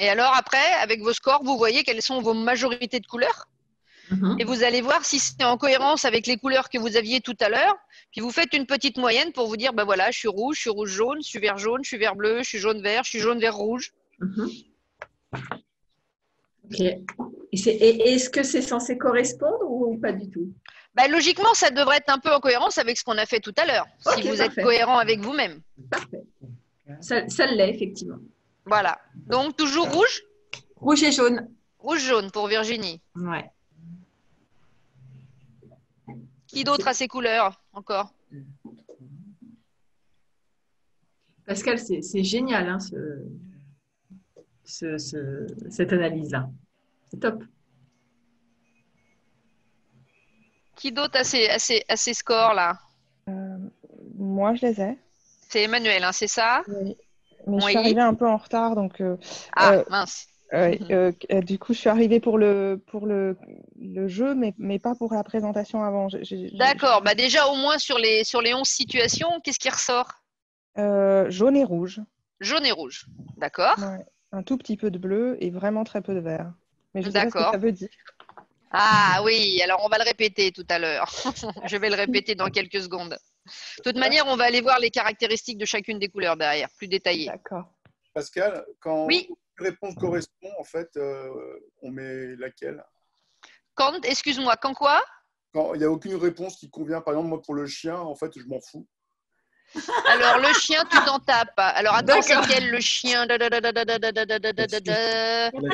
Et alors, après, avec vos scores, vous voyez quelles sont vos majorités de couleurs. Et vous allez voir si c'est en cohérence avec les couleurs que vous aviez tout à l'heure. Puis vous faites une petite moyenne pour vous dire, ben voilà, je suis rouge jaune, je suis vert jaune, je suis vert bleu, je suis jaune vert, je suis jaune vert rouge. Ok. Et est-ce que c'est censé correspondre ou pas du tout? Ben, logiquement, ça devrait être un peu en cohérence avec ce qu'on a fait tout à l'heure. Ok, si vous parfait. êtes cohérent avec vous-même. Parfait. Ça l'est, effectivement. Voilà. Donc, toujours rouge? Rouge et jaune. Rouge-jaune pour Virginie. Ouais. Qui d'autre a ces couleurs encore? Pascal, c'est génial, hein, cette analyse-là. C'est top. Qui d'autre a ces scores-là? Moi, je les ai. C'est Emmanuel, hein, c'est ça? Oui. Mais je Oui. suis arrivée un peu en retard, donc. Mince. Du coup, je suis arrivée pour le jeu, mais pas pour la présentation avant. D'accord. Bah déjà, au moins sur les 11 situations, qu'est-ce qui ressort? Jaune et rouge. Jaune et rouge. D'accord. Ouais. Un tout petit peu de bleu et vraiment très peu de vert. Mais je sais pas ce que D'accord. ça veut dire. Ah oui, alors on va le répéter tout à l'heure. Je vais le répéter dans quelques secondes. De toute manière, on va aller voir les caractéristiques de chacune des couleurs derrière, plus détaillées. D'accord. Pascal, quand, Oui. aucune réponse correspond, en fait, on met laquelle? Quand, excuse-moi, quand quoi? Quand il n'y a aucune réponse qui convient, par exemple, moi pour le chien, en fait, je m'en fous. Alors, le chien, tu t'en tapes. Alors, attends, c'est D'accord. quel le chien? Le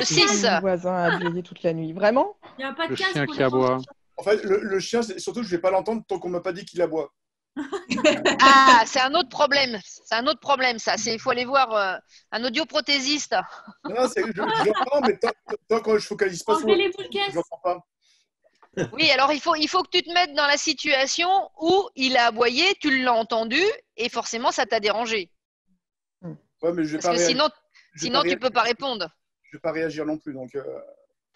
6. Mon voisin a veillé toute la nuit. Vraiment? Il n'y a pas de Le case chien pour qui les aboie. En fait, le chien, surtout, je ne vais pas l'entendre tant qu'on ne m'a pas dit qu'il aboie. Ah, c'est un autre problème. C'est un autre problème, ça. Il faut aller voir un audioprothésiste. Non, j'entends, mais tant que je focalise pas sur Enlevez les boules caisses. je n'entends pas. Oui, alors il faut que tu te mettes dans la situation où il a aboyé, tu l'as entendu, et forcément, ça t'a dérangé. Ouais, mais je vais Parce pas que réagir. sinon tu ne peux pas répondre. Je ne vais pas réagir non plus. Donc, Tu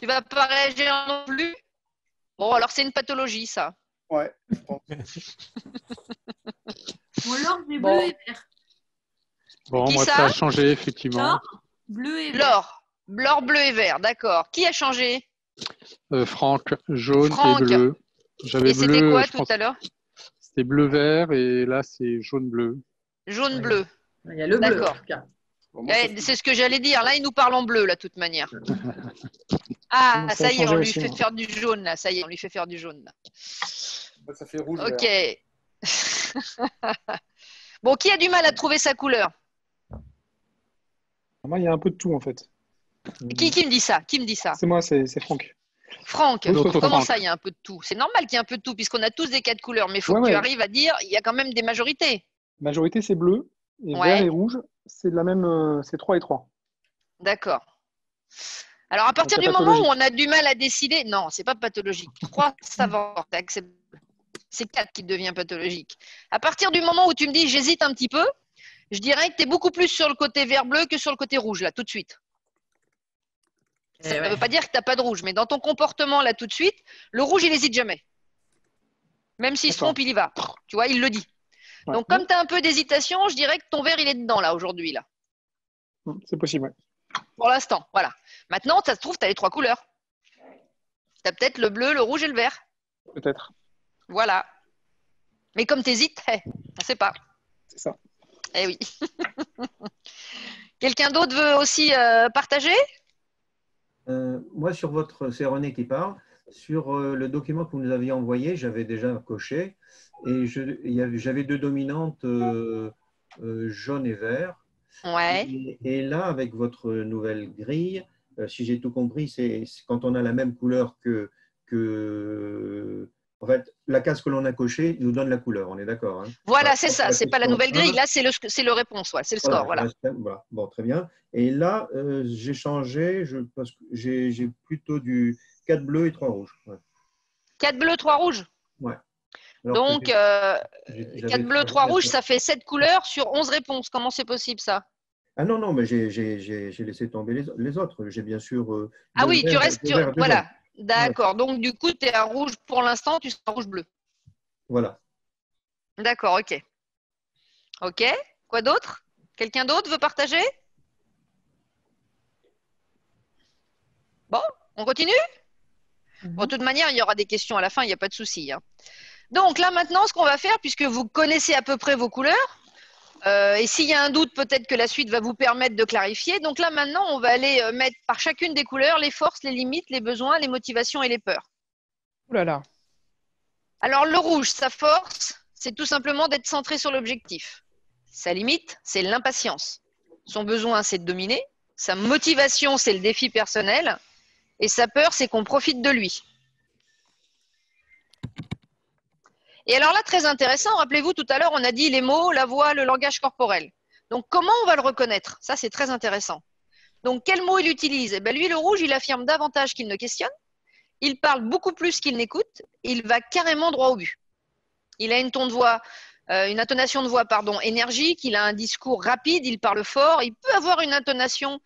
ne vas pas réagir non plus. Bon, alors c'est une pathologie, ça. ouais, je pense. Ou alors des Bon. bleus et verts. Bon, Qui moi, ça ça a changé, effectivement. L'or, bleu et vert. L'or bleu et vert, d'accord. Qui a changé? Franck, jaune Franck. et bleu. J'avais Et c'était bleu, quoi je tout pense, à l'heure? c'était bleu-vert et là, c'est jaune-bleu. Jaune-bleu. Il y a le bleu, en D'accord. tout cas. Bon, moi, C'est ce que j'allais dire. Là, il nous parle en bleu, là, de toute manière. Ça Ah, a ça y est, on changé lui aussi, fait moi. faire du jaune, là. Ça y est, on lui fait faire du jaune, là. ça fait rouge. Ok. Vert. Bon, qui a du mal à trouver sa couleur? Moi, il y a un peu de tout, en fait. Qui me dit ça? Qui me dit ça? C'est moi, c'est Franck. Franck. L'autre Comment Franck. ça, il y a un peu de tout? C'est normal qu'il y ait un peu de tout, puisqu'on a tous des cas de couleurs, mais il faut Ouais, que tu ouais. arrives à dire, il y a quand même des majorités. Majorité, c'est bleu. Et Ouais. vert et rouge, c'est de la même. C'est 3 et 3. D'accord. Alors, à partir c'est du moment où pathologique. on a du mal à décider, non, c'est pas pathologique. 3, ça va, c'est acceptable. C'est 4 qui devient pathologique. À partir du moment où tu me dis, j'hésite un petit peu, je dirais que tu es beaucoup plus sur le côté vert-bleu que sur le côté rouge, là, tout de suite. Ça ne veut pas dire que tu n'as pas de rouge, mais dans ton comportement, là, tout de suite, le rouge, il n'hésite jamais. Même s'il se D'accord. trompe, il y va. Tu vois, il le dit. Ouais. Donc, comme tu as un peu d'hésitation, je dirais que ton vert, il est dedans, là, aujourd'hui, là. C'est possible, ouais. Pour l'instant, voilà. Maintenant, ça se trouve, tu as les 3 couleurs. Tu as peut-être le bleu, le rouge et le vert. Peut-être. Voilà. Mais comme tu hésites, on ne sait pas. C'est ça. Eh oui. Quelqu'un d'autre veut aussi partager? Moi, sur votre, c'est René qui parle, sur le document que vous nous aviez envoyé, j'avais déjà coché et j'avais 2 dominantes jaune et vert. Ouais. Et là, avec votre nouvelle grille, si j'ai tout compris, c'est quand on a la même couleur en fait, la case que l'on a cochée nous donne la couleur, on est d'accord, hein? Voilà, c'est ça. C'est pas la nouvelle grille. Là, c'est le réponse. Ouais. C'est le score. Voilà. Voilà. Bon, très bien. Et là, j'ai changé, parce que j'ai plutôt du 4 bleus et 3 rouges. Ouais. 4 bleus, 3 rouges. Ouais. Alors Donc, j'avais 4 bleus, 3 rouges, ça fait 7 couleurs sur 11 réponses. Comment c'est possible, ça? Ah non, mais j'ai laissé tomber les autres. J'ai bien sûr. Ah deux oui, tu verts, restes. deux verts, deux Voilà. jaunes. D'accord. Donc, du coup, tu es à rouge pour l'instant, tu seras rouge-bleu. Voilà. D'accord, ok. Ok. Quoi d'autre? Quelqu'un d'autre veut partager? Bon, on continue? Bon, de toute manière, il y aura des questions à la fin, il n'y a pas de souci, hein. Donc là, maintenant, ce qu'on va faire, puisque vous connaissez à peu près vos couleurs, et s'il y a un doute, peut-être que la suite va vous permettre de clarifier. Donc là, maintenant, on va aller mettre par chacune des couleurs les forces, les limites, les besoins, les motivations et les peurs. Ouh là là. Alors, le rouge, sa force, c'est tout simplement d'être centré sur l'objectif. Sa limite, c'est l'impatience. Son besoin, c'est de dominer. Sa motivation, c'est le défi personnel. Et sa peur, c'est qu'on profite de lui. Et alors là, très intéressant, rappelez-vous, tout à l'heure, on a dit les mots, la voix, le langage corporel. Donc, comment on va le reconnaître? Ça, c'est très intéressant. Donc, quel mot il utilise? Eh bien, lui, le rouge, il affirme davantage qu'il ne questionne. Il parle beaucoup plus qu'il n'écoute. Il va carrément droit au but. Il a une intonation de voix, énergique. Il a un discours rapide. Il parle fort. Il peut avoir une intonation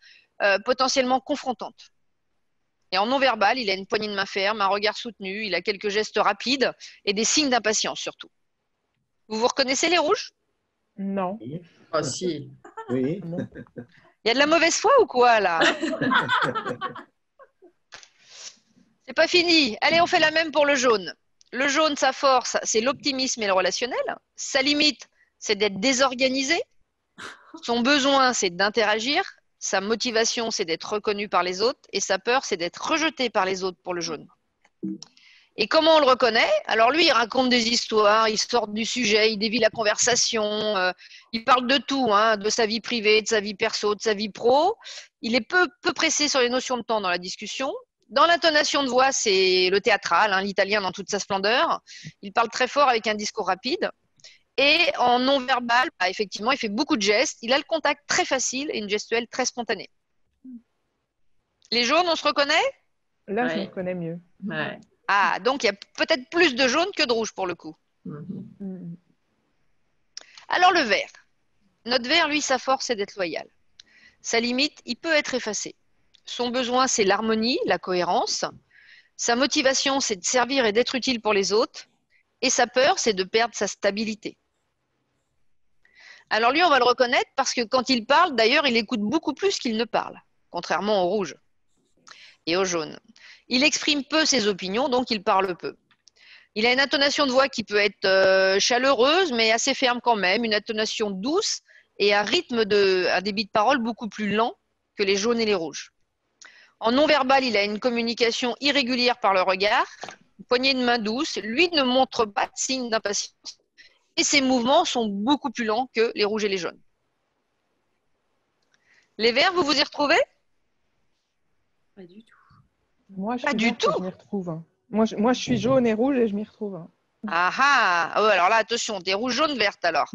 potentiellement confrontante. Et en non-verbal, il a une poignée de main ferme, un regard soutenu. Il a quelques gestes rapides et des signes d'impatience surtout. Vous vous reconnaissez les rouges? Non. Ah si. Oui. Il y a de la mauvaise foi ou quoi là? C'est pas fini. Allez, on fait la même pour le jaune. Le jaune, sa force, c'est l'optimisme et le relationnel. Sa limite, c'est d'être désorganisé. Son besoin, c'est d'interagir. sa motivation, c'est d'être reconnu par les autres, et sa peur, c'est d'être rejeté par les autres pour le jaune. Et comment on le reconnaît? Alors lui, il raconte des histoires, il sort du sujet, il dévie la conversation, il parle de tout, hein, de sa vie privée, de sa vie perso, de sa vie pro. Il est peu pressé sur les notions de temps dans la discussion. Dans l'intonation de voix, c'est le théâtral, hein, l'italien dans toute sa splendeur. Il parle très fort avec un discours rapide. Et en non-verbal, bah, effectivement, il fait beaucoup de gestes. Il a le contact très facile et une gestuelle très spontanée. Les jaunes, on se reconnaît? Là, je me reconnais mieux. Ouais. Ah, donc il y a peut-être plus de jaune que de rouge pour le coup. Alors le vert. Notre vert, lui, sa force, c'est d'être loyal. Sa limite, il peut être effacé. Son besoin, c'est l'harmonie, la cohérence. Sa motivation, c'est de servir et d'être utile pour les autres. Et sa peur, c'est de perdre sa stabilité. Alors lui, on va le reconnaître parce que quand il parle, d'ailleurs, il écoute beaucoup plus qu'il ne parle, contrairement au rouge et au jaune. Il exprime peu ses opinions, donc il parle peu. Il a une intonation de voix qui peut être chaleureuse, mais assez ferme quand même, une intonation douce et un débit de parole beaucoup plus lent que les jaunes et les rouges. En non-verbal, il a une communication irrégulière par le regard, une poignée de main douce. Lui ne montre pas de signe d'impatience et ses mouvements sont beaucoup plus lents que les rouges et les jaunes. Les verts, vous vous y retrouvez? Pas du tout. Moi, je Pas suis du verte et tout. je m'y retrouve. Hein. Moi, je suis jaune et rouge et je m'y retrouve. Hein. Ah ah, oh, alors là, attention, t'es rouge, jaune, verte alors.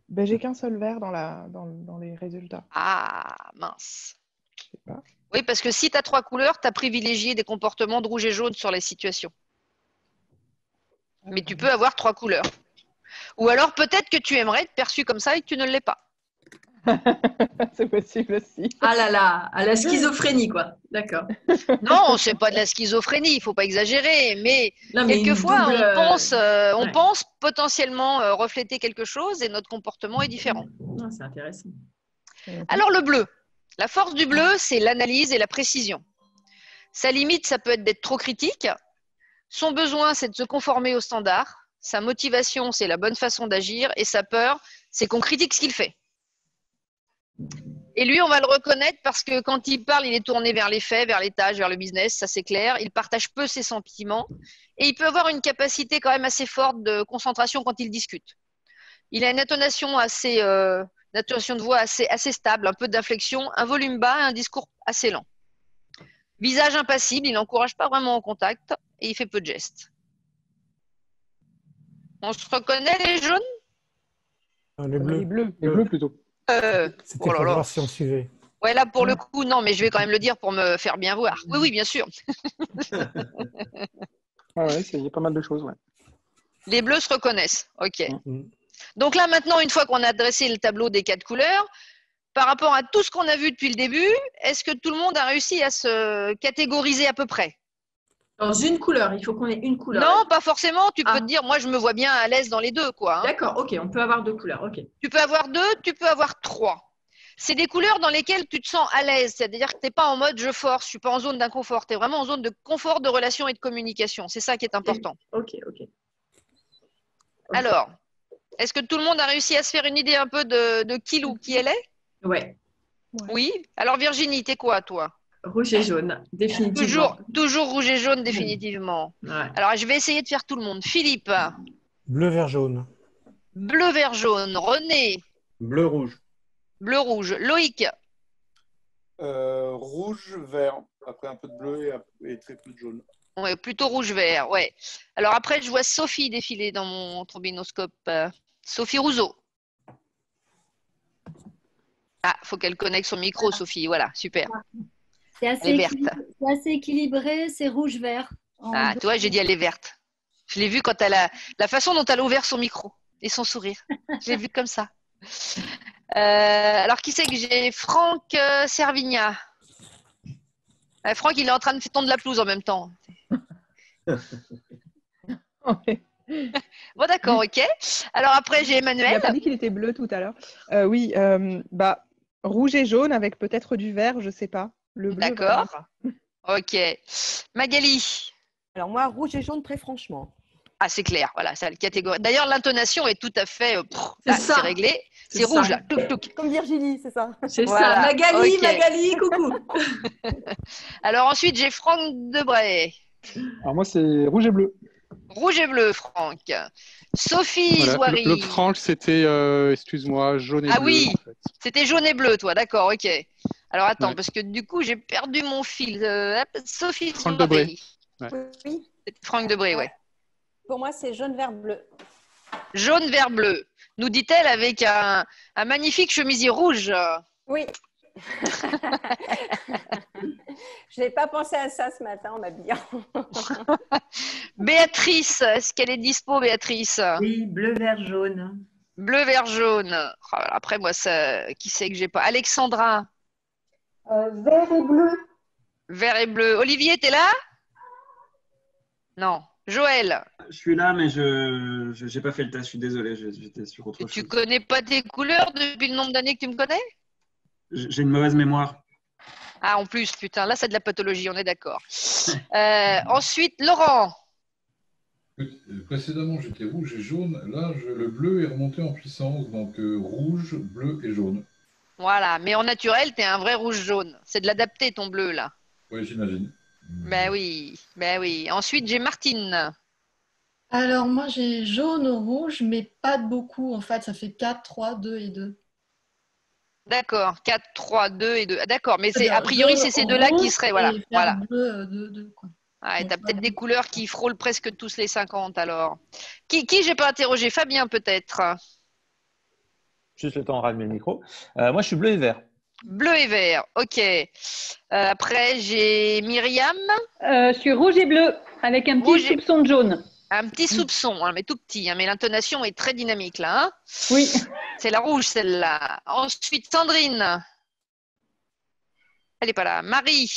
Ben, j'ai qu'un seul vert dans les résultats. Ah, mince. Je sais pas. Oui, parce que si tu as 3 couleurs, tu as privilégié des comportements de rouge et jaune sur les situations. Mais tu peux avoir 3 couleurs. Ou alors peut-être que tu aimerais être perçu comme ça et que tu ne l'es pas. C'est possible aussi. Ah là là, à la schizophrénie, quoi. D'accord. Non, c'est pas de la schizophrénie, il faut pas exagérer. Mais Non, mais quelquefois, une double, on ouais. pense potentiellement refléter quelque chose et notre comportement est différent. Non, c'est intéressant. Alors le bleu. La force du bleu, c'est l'analyse et la précision. Sa limite, ça peut être d'être trop critique. Son besoin, c'est de se conformer aux standards. Sa motivation, c'est la bonne façon d'agir. Et sa peur, c'est qu'on critique ce qu'il fait. Et lui, on va le reconnaître parce que quand il parle, il est tourné vers les faits, vers les tâches, vers le business, ça c'est clair. Il partage peu ses sentiments et il peut avoir une capacité quand même assez forte de concentration quand il discute. Il a une intonation de voix assez stable, un peu d'inflexion, un volume bas et un discours assez lent. Visage impassible, il n'encourage pas vraiment au contact et il fait peu de gestes. On se reconnaît les jaunes? Les bleus. Les bleus plutôt. C'était Oh là pour là. voir si on suivait. Ouais, là pour le coup, non, mais je vais quand même le dire pour me faire bien voir. Oui, oui, bien sûr. Ah ouais, il y a pas mal de choses, ouais. Les bleus se reconnaissent. Ok. Donc là, maintenant, une fois qu'on a dressé le tableau des 4 couleurs, par rapport à tout ce qu'on a vu depuis le début, est-ce que tout le monde a réussi à se catégoriser à peu près? Dans une couleur, il faut qu'on ait une couleur. Non, pas forcément. Tu peux te dire, moi, je me vois bien à l'aise dans les deux, quoi. Hein. D'accord, ok, on peut avoir 2 couleurs, ok. Tu peux avoir 2, tu peux avoir 3. C'est des couleurs dans lesquelles tu te sens à l'aise. C'est-à-dire que tu n'es pas en mode je force, je ne suis pas en zone d'inconfort. Tu es vraiment en zone de confort, de relation et de communication. C'est ça qui est important. Ok. Alors, est-ce que tout le monde a réussi à se faire une idée un peu de qui elle est? Ouais. Oui. Alors Virginie, t'es quoi, toi? Rouge et jaune, définitivement. Toujours rouge et jaune, définitivement. Ouais. Alors, je vais essayer de faire tout le monde. Philippe? Bleu, vert, jaune. Bleu, vert, jaune. René? Bleu, rouge. Bleu, rouge. Loïc? Rouge, vert. Après un peu de bleu et très peu de jaune. Ouais, plutôt rouge-vert, ouais. Alors après, je vois Sophie défiler dans mon trombinoscope. Sophie Rousseau. Ah, faut qu'elle connecte son micro, Sophie. Voilà, super. C'est Elle est verte. assez équilibré, c'est rouge-vert. Ah, toi, j'ai dit elle est verte. Je l'ai vu quand elle a la façon dont elle a ouvert son micro et son sourire. Je l'ai vu comme ça. Alors, qui c'est que j'ai? Franck Servigna. Franck, il est en train de tondre la pelouse en même temps. Bon, d'accord, ok. Alors après, j'ai Emmanuel. Il a pas dit qu'il était bleu tout à l'heure. Oui, rouge et jaune avec peut-être du vert, je sais pas. Le bleu. D'accord. Ok. Magali. Alors moi, rouge et jaune, très franchement. Ah, c'est clair. Voilà, ça, la catégorie. D'ailleurs, l'intonation est tout à fait. C'est ça. C'est réglé. C'est rouge là. Touc, touc. Comme Virginie, c'est ça. C'est Voilà, ça. Magali, ok. Magali, coucou. Alors ensuite, j'ai Franck Debray. Alors moi, c'est rouge et bleu. Rouge et bleu, Franck. Sophie Voilà. Zouari. Le Franck, c'était, excuse-moi, jaune et Ah bleu. oui, En fait. c'était jaune et bleu, toi. D'accord, ok. Alors attends, Ouais. parce que du coup, j'ai perdu mon fil. Hop, Sophie Franck Zouari. Debré. Ouais. Oui. C'était Franck Debré, ouais. Pour moi, c'est jaune, vert, bleu. Jaune, vert, bleu. Nous dit-elle avec un magnifique chemisier rouge. Oui. Je n'ai pas pensé à ça ce matin en m'habillant. Béatrice, est-ce qu'elle est dispo, Béatrice? Oui, bleu, vert, jaune. Bleu, vert, jaune. Oh, après, moi, ça, qui c'est que j'ai pas? Alexandra, Vert et bleu. vert et bleu. Olivier, t'es là? Non. Joël, Je suis là, mais je n'ai pas fait le test. Je suis désolé, j'étais sur autre tu chose. connais pas tes couleurs depuis le nombre d'années que tu me connais? J'ai une mauvaise mémoire. Ah, en plus, putain, là, c'est de la pathologie, on est d'accord. Ensuite, Laurent. Précédemment, j'étais rouge et jaune. Là, le bleu est remonté en puissance. Donc, rouge, bleu et jaune. Voilà, mais en naturel, tu es un vrai rouge-jaune. C'est de l'adapter, ton bleu, là. Oui, j'imagine. Ben oui, ben oui. Ensuite, j'ai Martine. Alors, moi, j'ai jaune, rouge, mais pas beaucoup. En fait, ça fait 4, 3, 2 et 2. D'accord, 4, 3, 2 et 2. Ah, d'accord, mais c'est, a C'est-à-dire priori, jaune, c'est ces deux-là qui rouge seraient. Voilà. et vert, Voilà. bleu, 2, 2, quoi. Ah, et Donc, tu as peut-être voilà. des couleurs qui frôlent presque tous les 50 alors. Qui j'ai pas interrogé? Fabien, peut-être. Juste le temps de rallumer le micro. Moi, je suis bleu et vert. Bleu et vert, ok. Après, j'ai Myriam. Je suis rouge et bleu, avec un petit Rouge et- soupçon de jaune. Un petit soupçon, hein, mais tout petit, hein, mais l'intonation est très dynamique là. Hein. Oui. C'est la rouge celle-là. Ensuite, Sandrine. Elle n'est pas là. Marie.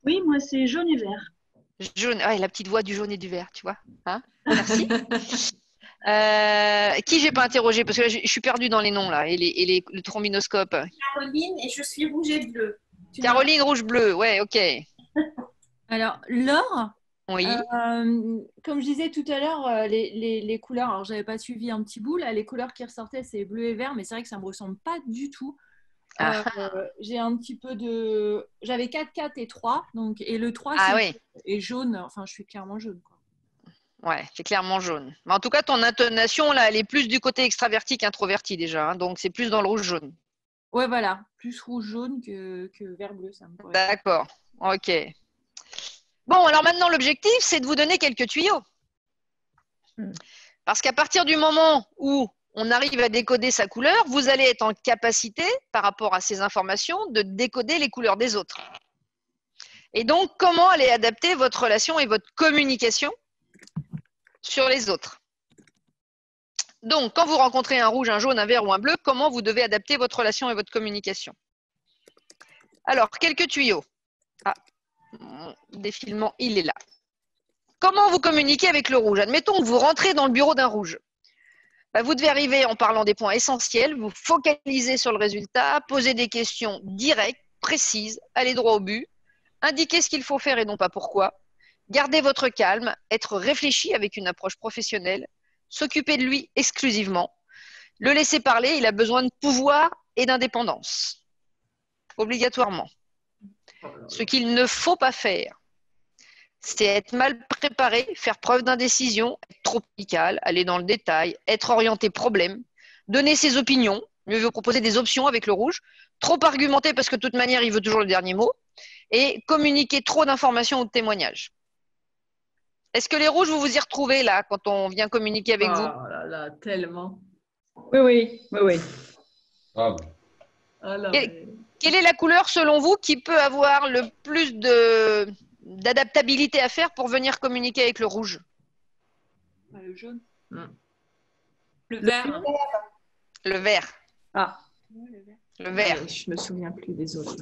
Oui, moi, c'est jaune et vert. Jaune. Ouais, la petite voix du jaune et du vert, tu vois. Hein, merci. Qui j'ai pas interrogé? Parce que là, je suis perdue dans les noms là et le trombinoscope. Caroline, et je suis rouge et bleu. Caroline, rouge-bleu. Ouais, ok. Alors, Laure, Oui. comme je disais tout à l'heure, les couleurs, alors j'avais pas suivi un petit bout, là, les couleurs qui ressortaient, c'est bleu et vert, mais c'est vrai que ça me ressemble pas du tout. J'ai un petit peu de... J'avais 4, 4 et 3, donc, et le 3 Ah c'est oui. et jaune, enfin je suis clairement jaune, quoi. Ouais, c'est clairement jaune. Mais en tout cas, ton intonation, là, elle est plus du côté extraverti qu'introverti déjà. Hein, donc, c'est plus dans le rouge-jaune. Ouais, voilà, plus rouge-jaune que vert-bleu, ça me correspond. D'accord. Ok. Bon, alors maintenant, l'objectif, c'est de vous donner quelques tuyaux. Parce qu'à partir du moment où on arrive à décoder sa couleur, vous allez être en capacité, par rapport à ces informations, de décoder les couleurs des autres. Et donc, comment aller adapter votre relation et votre communication sur les autres. Donc, quand vous rencontrez un rouge, un jaune, un vert ou un bleu, comment vous devez adapter votre relation et votre communication? Alors, quelques tuyaux. Ah, mon défilement, il est là. Comment vous communiquez avec le rouge? Admettons que vous rentrez dans le bureau d'un rouge. Vous devez arriver en parlant des points essentiels, vous focaliser sur le résultat, poser des questions directes, précises, aller droit au but, indiquer ce qu'il faut faire et non pas pourquoi. Gardez votre calme, être réfléchi avec une approche professionnelle, s'occuper de lui exclusivement. Le laisser parler, il a besoin de pouvoir et d'indépendance. Obligatoirement. Ce qu'il ne faut pas faire, c'est être mal préparé, faire preuve d'indécision, être trop radical, aller dans le détail, être orienté problème, donner ses opinions, mieux vaut proposer des options avec le rouge, trop argumenter parce que de toute manière, il veut toujours le dernier mot, et communiquer trop d'informations ou de témoignages. Est-ce que les rouges, vous vous y retrouvez là, quand on vient communiquer avec vous? Oh là là, tellement. Oui, oui, oui, oui. Ah, Ah là, Quelle est la couleur, selon vous, qui peut avoir le plus d'adaptabilité à faire pour venir communiquer avec le rouge? Le jaune. Le vert. Le vert. Ah. Le vert. Je me souviens plus des autres.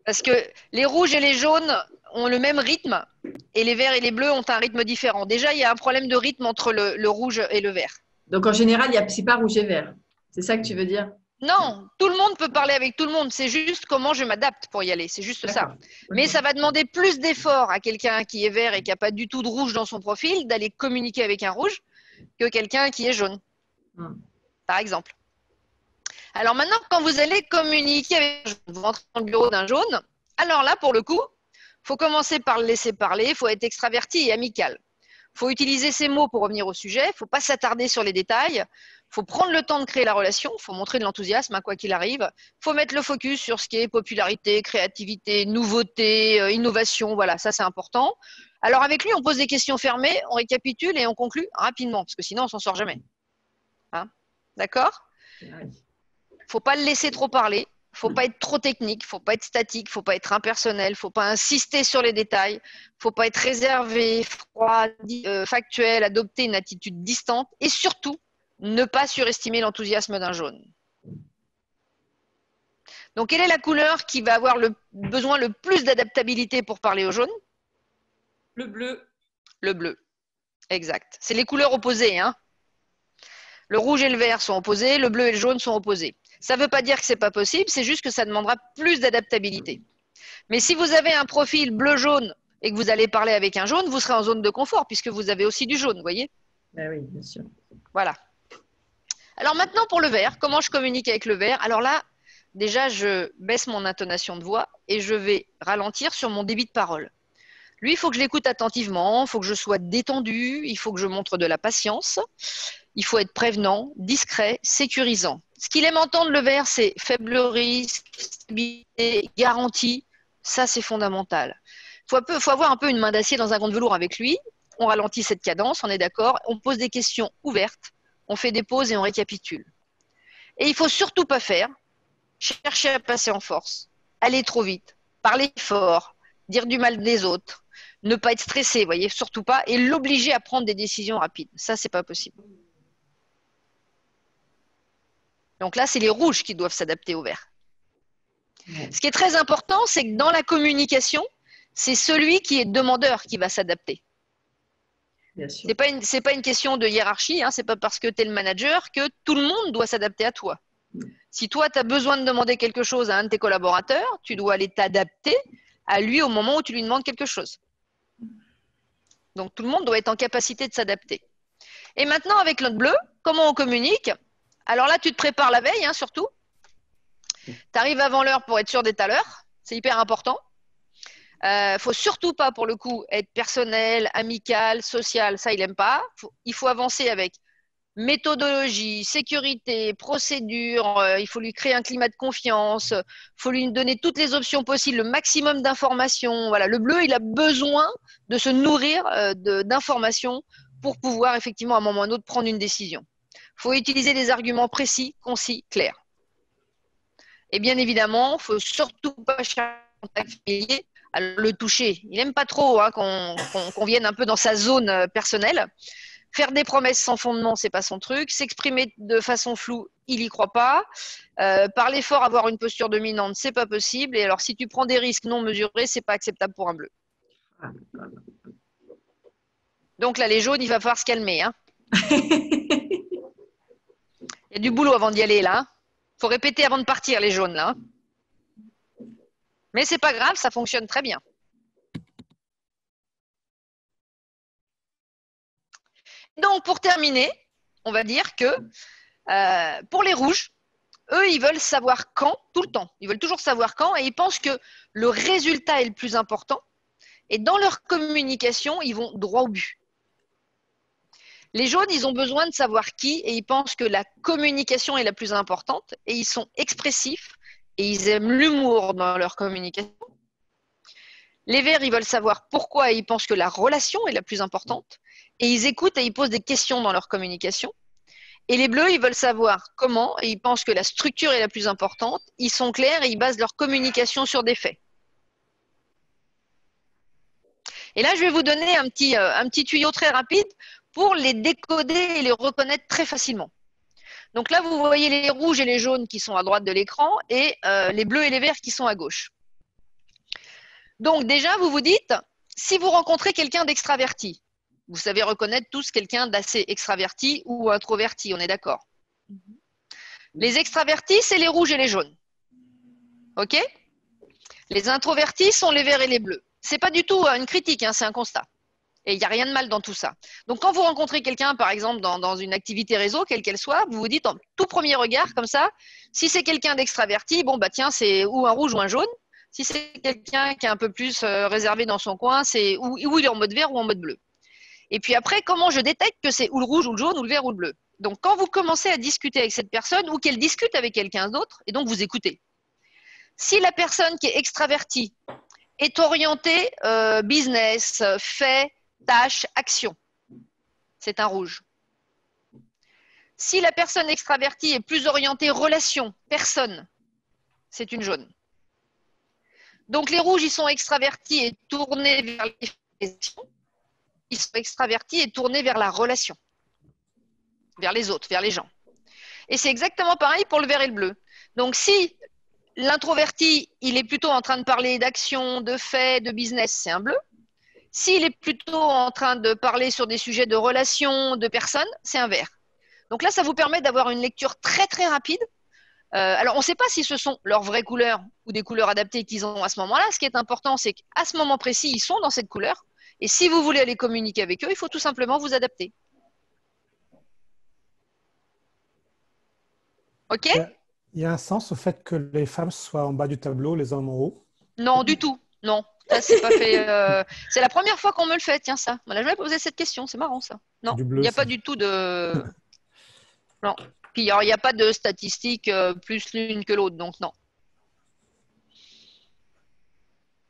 Parce que les rouges et les jaunes ont le même rythme et les verts et les bleus ont un rythme différent. Déjà, il y a un problème de rythme entre le rouge et le vert. Donc en général, c'est pas rouge et vert. C'est ça que tu veux dire? Non, tout le monde peut parler avec tout le monde. C'est juste comment je m'adapte pour y aller. C'est juste ça. Mais ça va demander plus d'efforts à quelqu'un qui est vert et qui n'a pas du tout de rouge dans son profil d'aller communiquer avec un rouge que quelqu'un qui est jaune, par exemple. Alors maintenant, quand vous allez communiquer avec un jaune, vous rentrez dans le bureau d'un jaune, alors là, pour le coup, il faut commencer par le laisser parler, il faut être extraverti et amical. Il faut utiliser ces mots pour revenir au sujet, il ne faut pas s'attarder sur les détails, il faut prendre le temps de créer la relation, il faut montrer de l'enthousiasme, quoi qu'il arrive. Il faut mettre le focus sur ce qui est popularité, créativité, nouveauté, innovation, voilà, ça c'est important. Alors avec lui, on pose des questions fermées, on récapitule et on conclut rapidement, parce que sinon on ne s'en sort jamais. Hein? D'accord ? Il ne faut pas le laisser trop parler. Il ne faut pas être trop technique, il ne faut pas être statique, il ne faut pas être impersonnel, il ne faut pas insister sur les détails, il ne faut pas être réservé, froid, factuel, adopter une attitude distante et surtout, ne pas surestimer l'enthousiasme d'un jaune. Donc, quelle est la couleur qui va avoir besoin le plus d'adaptabilité pour parler au jaune? Le bleu. Le bleu, exact. C'est les couleurs opposées, hein. Le rouge et le vert sont opposés, le bleu et le jaune sont opposés. Ça ne veut pas dire que ce n'est pas possible, c'est juste que ça demandera plus d'adaptabilité. Mais si vous avez un profil bleu-jaune et que vous allez parler avec un jaune, vous serez en zone de confort puisque vous avez aussi du jaune, vous voyez? Ben oui, bien sûr. Voilà. Alors maintenant pour le vert, comment je communique avec le vert? Alors là, déjà je baisse mon intonation de voix et je vais ralentir sur mon débit de parole. Lui, il faut que je l'écoute attentivement, il faut que je sois détendu, il faut que je montre de la patience, il faut être prévenant, discret, sécurisant. Ce qu'il aime entendre le vert, c'est faible risque, stabilité, garantie. Ça, c'est fondamental. Il faut avoir un peu une main d'acier dans un gant de velours avec lui. On ralentit cette cadence, on est d'accord. On pose des questions ouvertes, on fait des pauses et on récapitule. Et il ne faut surtout pas faire, chercher à passer en force, aller trop vite, parler fort, dire du mal des autres, ne pas être stressé, vous voyez, surtout pas, et l'obliger à prendre des décisions rapides. Ça, c'est pas possible. Donc là, c'est les rouges qui doivent s'adapter au vert. Ce qui est très important, c'est que dans la communication, c'est celui qui est demandeur qui va s'adapter. Ce n'est pas une question de hiérarchie, hein, ce n'est pas parce que tu es le manager que tout le monde doit s'adapter à toi. Si toi, tu as besoin de demander quelque chose à un de tes collaborateurs, tu dois aller t'adapter à lui au moment où tu lui demandes quelque chose. Donc tout le monde doit être en capacité de s'adapter. Et maintenant, avec notre bleu, comment on communique? Alors là, tu te prépares la veille, hein, surtout. Tu arrives avant l'heure pour être sûr d'être à l'heure. C'est hyper important. Il ne faut surtout pas, pour le coup, être personnel, amical, social. Ça, il n'aime pas. Il faut avancer avec méthodologie, sécurité, procédure. Il faut lui créer un climat de confiance. Il faut lui donner toutes les options possibles, le maximum d'informations. Voilà, le bleu, il a besoin de se nourrir d'informations pour pouvoir, effectivement, à un moment ou à un autre, prendre une décision. Il faut utiliser des arguments précis, concis, clairs. Et bien évidemment, il ne faut surtout pas chercher un contact familier à le toucher. Il n'aime pas trop hein, qu'on vienne un peu dans sa zone personnelle. Faire des promesses sans fondement, ce n'est pas son truc. S'exprimer de façon floue, il n'y croit pas. Parler fort, avoir une posture dominante, ce n'est pas possible. Et alors, si tu prends des risques non mesurés, ce n'est pas acceptable pour un bleu. Donc là, les jaunes, il va falloir se calmer. Hein. Il y a du boulot avant d'y aller, là. Il faut répéter avant de partir, les jaunes, là. Mais ce n'est pas grave, ça fonctionne très bien. Donc, pour terminer, on va dire que pour les rouges, eux, ils veulent savoir quand, tout le temps. Ils veulent toujours savoir quand et ils pensent que le résultat est le plus important. Et dans leur communication, ils vont droit au but. Les jaunes, ils ont besoin de savoir qui et ils pensent que la communication est la plus importante et ils sont expressifs et ils aiment l'humour dans leur communication. Les verts, ils veulent savoir pourquoi et ils pensent que la relation est la plus importante et ils écoutent et ils posent des questions dans leur communication. Et les bleus, ils veulent savoir comment et ils pensent que la structure est la plus importante. Ils sont clairs et ils basent leur communication sur des faits. Et là, je vais vous donner un petit tuyau très rapide pour les décoder et les reconnaître très facilement. Donc là, vous voyez les rouges et les jaunes qui sont à droite de l'écran et les bleus et les verts qui sont à gauche. Donc déjà, vous vous dites, si vous rencontrez quelqu'un d'extraverti, vous savez reconnaître tous quelqu'un d'assez extraverti ou introverti, on est d'accord? Les extravertis, c'est les rouges et les jaunes. OK? Les introvertis sont les verts et les bleus. Ce n'est pas du tout une critique, hein, c'est un constat. Et il n'y a rien de mal dans tout ça. Donc, quand vous rencontrez quelqu'un, par exemple, dans une activité réseau, quelle qu'elle soit, vous vous dites en tout premier regard, comme ça, si c'est quelqu'un d'extraverti, bon, bah tiens, c'est ou un rouge ou un jaune. Si c'est quelqu'un qui est un peu plus réservé dans son coin, c'est ou il est en mode vert ou en mode bleu. Et puis après, comment je détecte que c'est ou le rouge ou le jaune ou le vert ou le bleu? Donc, quand vous commencez à discuter avec cette personne ou qu'elle discute avec quelqu'un d'autre, et donc vous écoutez. Si la personne qui est extravertie est orientée business, fait, tâche, action, c'est un rouge. Si la personne extravertie est plus orientée relation, personne, c'est une jaune. Donc les rouges, ils sont extravertis et tournés vers les actions. Ils sont extravertis et tournés vers la relation, vers les autres, vers les gens. Et c'est exactement pareil pour le vert et le bleu. Donc si l'introverti, il est plutôt en train de parler d'action, de fait, de business, c'est un bleu. S'il est plutôt en train de parler sur des sujets de relations, de personnes, c'est un vert. Donc là, ça vous permet d'avoir une lecture très très rapide. Alors, on ne sait pas si ce sont leurs vraies couleurs ou des couleurs adaptées qu'ils ont à ce moment-là. Ce qui est important, c'est qu'à ce moment précis, ils sont dans cette couleur. Et si vous voulez aller communiquer avec eux, il faut tout simplement vous adapter. OK? Il y a un sens au fait que les femmes soient en bas du tableau, les hommes en haut? Non, du tout. Non. Ça, c'est pas fait. C'est la première fois qu'on me le fait, tiens, ça. On n'a jamais posé cette question. C'est marrant, ça. Non, il n'y a pas du tout de. Non. Puis, il n'y a pas de statistiques plus l'une que l'autre, donc non.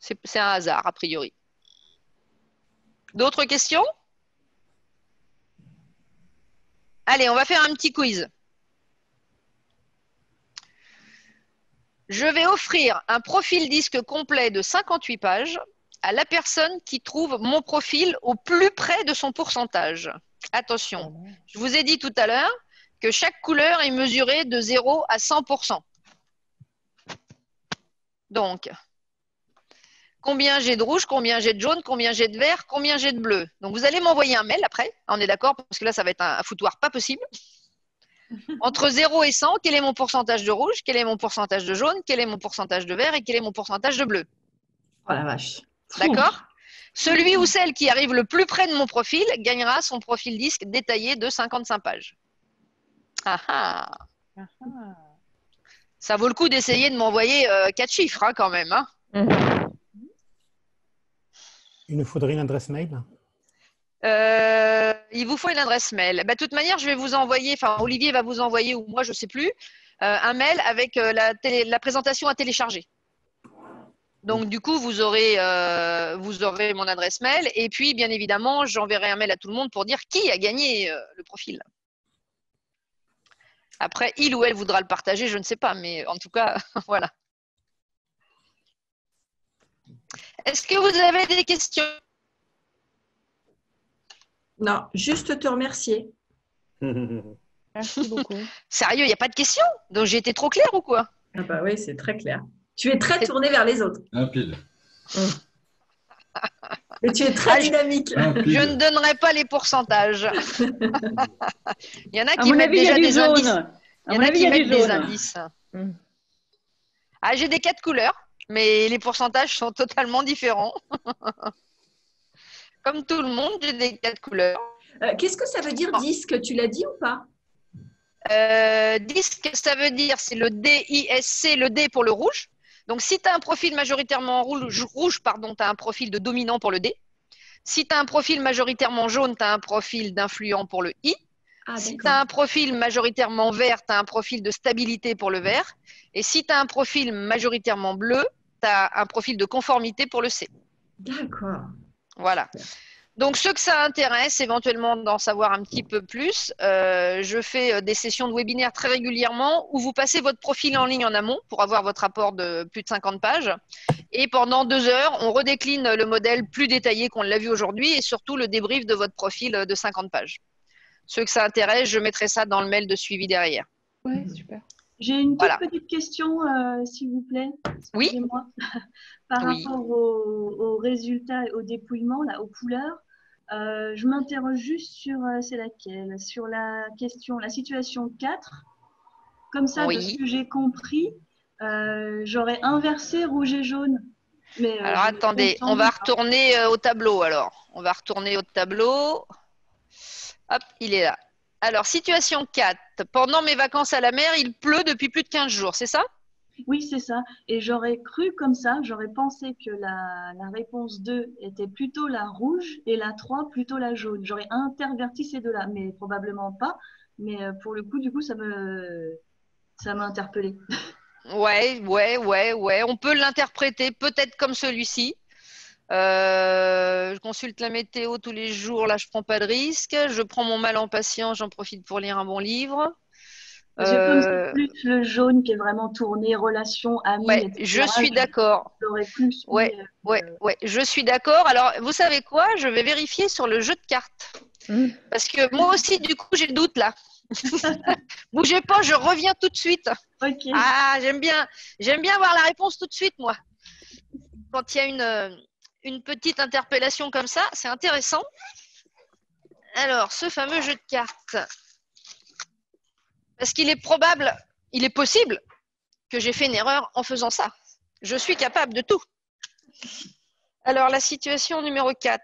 C'est un hasard, a priori. D'autres questions? Allez, on va faire un petit quiz. Je vais offrir un profil disque complet de 58 pages à la personne qui trouve mon profil au plus près de son pourcentage. Attention, je vous ai dit tout à l'heure que chaque couleur est mesurée de 0 à 100%. Donc, combien j'ai de rouge, combien j'ai de jaune, combien j'ai de vert, combien j'ai de bleu. Donc, vous allez m'envoyer un mail après, on est d'accord, parce que là, ça va être un foutoir pas possible. Entre 0 et 100, quel est mon pourcentage de rouge, quel est mon pourcentage de jaune, quel est mon pourcentage de vert et quel est mon pourcentage de bleu. Oh la vache. D'accord? Celui ou celle qui arrive le plus près de mon profil gagnera son profil disque détaillé de 55 pages. Ah ah. Ça vaut le coup d'essayer de m'envoyer 4 chiffres hein, quand même. Hein. Il nous faudrait une adresse mail. Il vous faut une adresse mail. Bah, de toute manière, je vais vous envoyer, enfin Olivier va vous envoyer, ou moi je ne sais plus, un mail avec la présentation à télécharger. Donc du coup, vous aurez mon adresse mail et puis bien évidemment, j'enverrai un mail à tout le monde pour dire qui a gagné le profil. Après, il ou elle voudra le partager, je ne sais pas, mais en tout cas, voilà. Est-ce que vous avez des questions? Non, juste te remercier. Merci beaucoup. Sérieux, il n'y a pas de questions? Donc j'ai été trop claire ou quoi? Ah bah oui, c'est très clair. Tu es très tourné vers les autres. Limpide. Et tu es très dynamique. Je ne donnerai pas les pourcentages. Il y en a qui mettent avis, déjà des indices. Il y en a qui mettent des indices. Ah, j'ai des 4 couleurs, mais les pourcentages sont totalement différents. Comme tout le monde, j'ai des 4 couleurs. Qu'est-ce que ça veut dire disque? Tu l'as dit ou pas? Disque, ça veut dire, c'est le D-I-S-C, le D pour le rouge. Donc, si tu as un profil majoritairement rouge, tu as un profil de dominant pour le D. Si tu as un profil majoritairement jaune, tu as un profil d'influent pour le I. Si tu as un profil majoritairement vert, tu as un profil de stabilité pour le vert. Et si tu as un profil majoritairement bleu, tu as un profil de conformité pour le C. D'accord. Voilà. Donc, ceux que ça intéresse éventuellement d'en savoir un petit peu plus, je fais des sessions de webinaire très régulièrement où vous passez votre profil en ligne en amont pour avoir votre rapport de plus de 50 pages. Et pendant 2 heures, on redécline le modèle plus détaillé qu'on l'a vu aujourd'hui et surtout le débrief de votre profil de 50 pages. Ceux que ça intéresse, je mettrai ça dans le mail de suivi derrière. Ouais, super. J'ai une toute petite question, s'il vous plaît. Oui. Par rapport aux résultats, au dépouillement, là, aux couleurs, je m'interroge juste sur, c'est laquelle? Sur la question, la situation 4. Comme ça, de ce que j'ai compris, j'aurais inversé rouge et jaune. Mais, Alors attendez, on va retourner au tableau alors. On va retourner au tableau. Hop, il est là. Alors, situation 4. Pendant mes vacances à la mer, il pleut depuis plus de 15 jours, c'est ça? Oui, c'est ça. Et j'aurais cru comme ça, j'aurais pensé que la réponse 2 était plutôt la rouge et la 3 plutôt la jaune. J'aurais interverti ces deux-là, mais probablement pas. Mais pour le coup, du coup, ça m'a interpellée. Ouais. On peut l'interpréter peut-être comme celui-ci. Je consulte la météo tous les jours, là je prends pas de risque. Je prends mon mal en patience, j'en profite pour lire un bon livre. J'ai comme c'est plus le jaune qui est vraiment tourné, relation, amis, Ouais, etc. je suis d'accord. J'aurais plus. Ouais, je suis d'accord. Alors, vous savez quoi? Je vais vérifier sur le jeu de cartes. Parce que moi aussi, du coup, j'ai le doute là. Bougez pas, je reviens tout de suite. Okay. Ah, j'aime bien avoir la réponse tout de suite, moi. Quand il y a une petite interpellation comme ça, c'est intéressant. Alors, ce fameux jeu de cartes. Parce qu'il est probable, il est possible que j'ai fait une erreur en faisant ça. Je suis capable de tout. Alors, la situation numéro 4.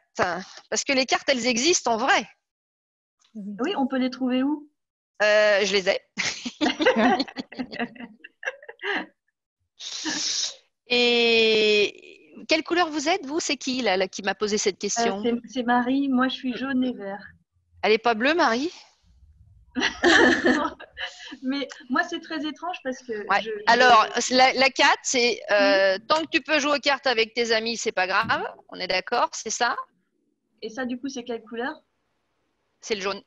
Parce que les cartes, elles existent en vrai. Oui, on peut les trouver où? Je les ai. Et quelle couleur vous êtes, vous? C'est qui, là, qui m'a posé cette question? C'est Marie. Moi, je suis jaune et vert. Elle n'est pas bleue, Marie? Mais moi, c'est très étrange parce que… Ouais. Alors, la 4, c'est tant que tu peux jouer aux cartes avec tes amis, c'est pas grave. On est d'accord, c'est ça? Et ça, du coup, c'est quelle couleur? C'est le jaune.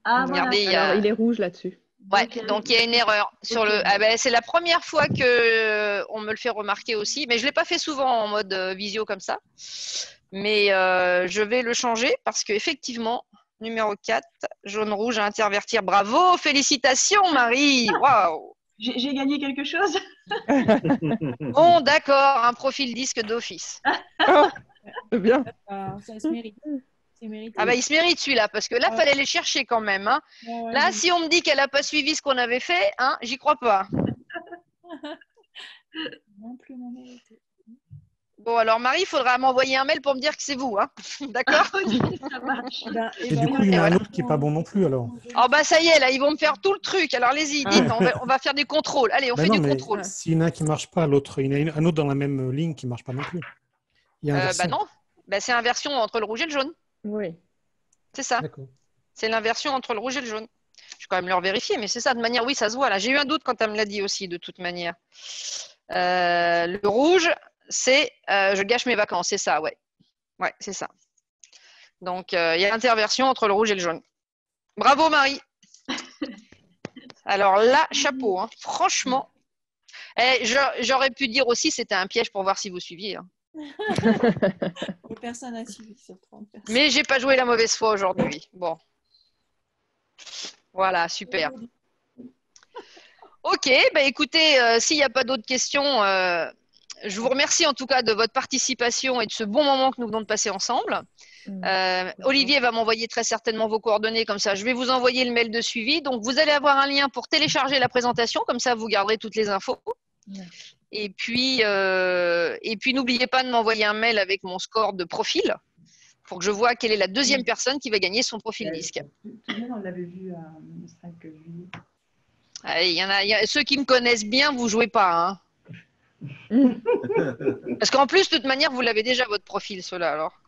Ah, regardez, voilà. Alors, il est rouge là-dessus. Ouais, donc il y a une erreur sur le. Ah ben, c'est la première fois que on me le fait remarquer aussi, mais je l'ai pas fait souvent en mode visio comme ça. Mais je vais le changer parce que effectivement, numéro 4, jaune-rouge à intervertir. Bravo, félicitations Marie. Waouh. J'ai gagné quelque chose. Bon, d'accord, un profil disque d'office. C'est bien. Ça se mérite. Ah bah il se mérite celui-là parce que là fallait les chercher quand même. Hein. Là si on me dit qu'elle n'a pas suivi ce qu'on avait fait, hein, j'y crois pas. Bon alors Marie, il faudra m'envoyer un mail pour me dire que c'est vous, hein. D'accord? Ça marche. Et du coup, il y en a un autre qui n'est pas bon non plus alors. Oh bah ça y est, là ils vont me faire tout le truc. Alors allez-y, dites, on va faire des contrôles. Allez, on fait du contrôle. S'il y en a un qui ne marche pas, l'autre, il y en a un autre dans la même ligne qui ne marche pas non plus. Il y a bah non, bah, c'est inversion entre le rouge et le jaune. Oui. C'est ça. C'est l'inversion entre le rouge et le jaune. Je vais quand même le vérifier, mais c'est ça. De manière, oui, ça se voit là. J'ai eu un doute quand elle me l'a dit aussi, de toute manière. Le rouge, c'est je gâche mes vacances, c'est ça, ouais. Ouais, c'est ça. Donc, il y a l'interversion entre le rouge et le jaune. Bravo, Marie. Alors là, chapeau, hein. Franchement. J'aurais pu dire aussi c'était un piège pour voir si vous suiviez. Hein. Personne n'a suivi sur 30 personnes. Mais j'ai pas joué la mauvaise foi aujourd'hui. Bon. Voilà, super. Ok, bah écoutez, s'il n'y a pas d'autres questions, je vous remercie en tout cas de votre participation et de ce bon moment que nous venons de passer ensemble. Olivier va m'envoyer très certainement vos coordonnées, comme ça je vais vous envoyer le mail de suivi. Donc vous allez avoir un lien pour télécharger la présentation, comme ça vous garderez toutes les infos. Et puis n'oubliez pas de m'envoyer un mail avec mon score de profil pour que je vois quelle est la deuxième personne qui va gagner son profil disque. Tout le monde, on l'avait vu à 5 juillet. Il y a ceux qui me connaissent bien, vous ne jouez pas. Hein. Parce qu'en plus, de toute manière, vous l'avez déjà votre profil, ceux-là, alors.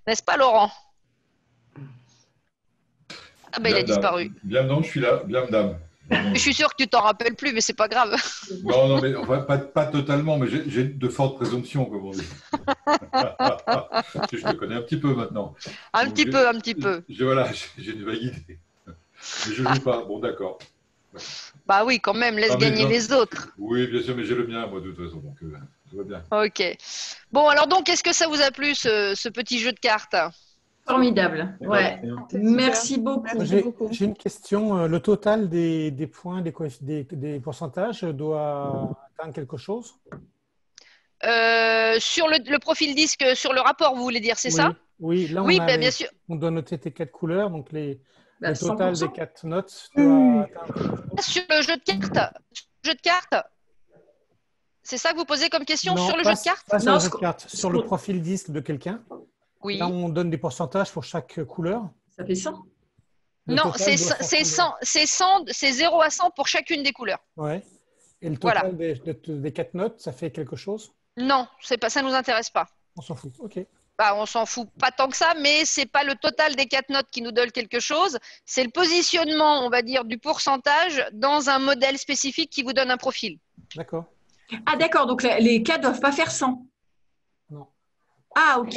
N'est-ce pas, Laurent? Ah ben, il a disparu. Bien, non, je suis là. Bien, madame. Je suis sûre que tu t'en rappelles plus, mais c'est pas grave. Non, mais enfin, pas totalement, mais j'ai de fortes présomptions, comme on dit. Je te connais un petit peu maintenant. Un petit peu. Voilà, j'ai une vague idée. Mais je ne joue pas. Bon, d'accord. Ouais. Bah oui, quand même, laisse gagner les autres. Oui, bien sûr, mais j'ai le mien, moi, de toute façon, donc tout va bien. Ok. Bon, alors donc, est-ce que ça vous a plu, ce petit jeu de cartes? Formidable. Ouais. Merci beaucoup. J'ai une question. Le total des points, des pourcentages doit atteindre quelque chose? Sur le profil disque, sur le rapport, vous voulez dire, c'est ça? Oui, là, bien sûr. On doit noter tes 4 couleurs, donc le total 100%. des 4 notes doit atteindre quelque chose. Sur le jeu de cartes, C'est ça que vous posez comme question Non, sur le pas- jeu de cartes? Pas sur Non, le jeu de cartes, sur le profil disque de quelqu'un. Oui. Là, on donne des pourcentages pour chaque couleur. Ça fait 100. Le Non, total doit faire combien? c'est 0 à 100 pour chacune des couleurs. Ouais. Et le Voilà. total des 4 notes, ça fait quelque chose? Non, c'est pas, ça nous intéresse pas. On s'en fout. OK. Bah, on s'en fout pas tant que ça, mais c'est pas le total des 4 notes qui nous donne quelque chose. C'est le positionnement, on va dire, du pourcentage dans un modèle spécifique qui vous donne un profil. D'accord. Ah, d'accord. Donc, les cas ne doivent pas faire 100. Non. Ah, ok.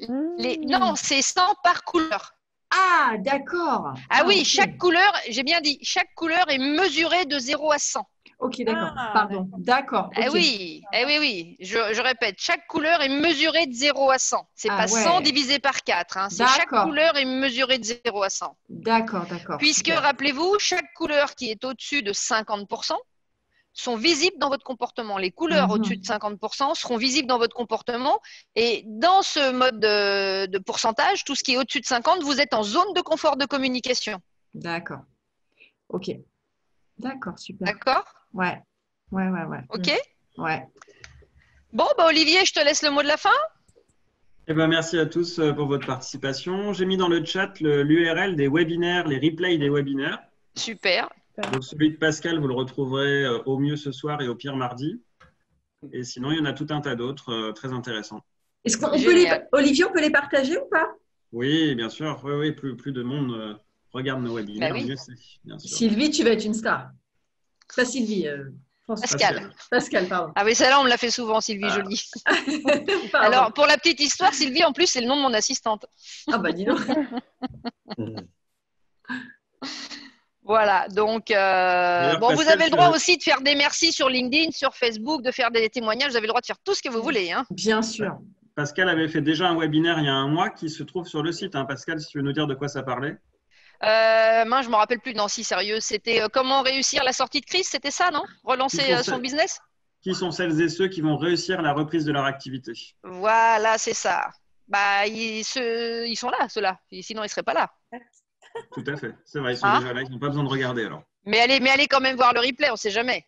Non, c'est 100 par couleur. Ah, d'accord. Ah oui, ok. chaque couleur, j'ai bien dit, chaque couleur est mesurée de 0 à 100. Ok, d'accord. Ah, Pardon. D'accord. Eh ok. oui, oui. Je répète, chaque couleur est mesurée de 0 à 100. C'est Ah pas ouais. 100 divisé par 4. Hein. C'est chaque D'accord. couleur est mesurée de 0 à 100. D'accord, d'accord. Puisque, super. rappelez-vous, chaque couleur qui est au-dessus de 50% sont visibles dans votre comportement. Les couleurs au-dessus de 50% seront visibles dans votre comportement. Et dans ce mode de pourcentage, tout ce qui est au-dessus de 50, vous êtes en zone de confort de communication. D'accord. Ok. D'accord, super. D'accord? Ouais. Ouais. OK? Ouais. Bon, bah Olivier, je te laisse le mot de la fin. Eh ben, merci à tous pour votre participation. J'ai mis dans le chat l'URL des webinaires, les replays des webinaires. Super. Donc, celui de Pascal, vous le retrouverez au mieux ce soir et au pire mardi. Et sinon, il y en a tout un tas d'autres très intéressants. Est-ce qu'on peut Olivier, on peut les partager ou pas? Oui, bien sûr. Oui, plus de monde regarde nos webinaires, Bah oui. mieux c'est, bien sûr. Sylvie, tu vas être une star. Pas Sylvie. Pascal, pardon. Ah oui, celle-là, on me l'a fait souvent, Sylvie Joly. Alors, pour la petite histoire, Sylvie, en plus, c'est le nom de mon assistante. Ah bah dis donc. Voilà, donc, bon, vous Pascal, avez le droit aussi de faire des merci sur LinkedIn, sur Facebook, de faire des témoignages, vous avez le droit de faire tout ce que vous voulez. Hein. Bien sûr. Pascal avait fait déjà un webinaire il y a un mois qui se trouve sur le site. Hein. Pascal, si tu veux nous dire de quoi ça parlait. Moi, je ne me rappelle plus, non, si sérieux. C'était comment réussir la sortie de crise, c'était ça, non? Relancer son business? Qui sont celles et ceux qui vont réussir la reprise de leur activité? Voilà, c'est ça. Bah, ils sont là, ceux-là. Sinon, ils ne seraient pas là. Tout à fait. C'est vrai, ils sont déjà là, ils n'ont pas besoin de regarder alors. Mais allez quand même voir le replay, on ne sait jamais.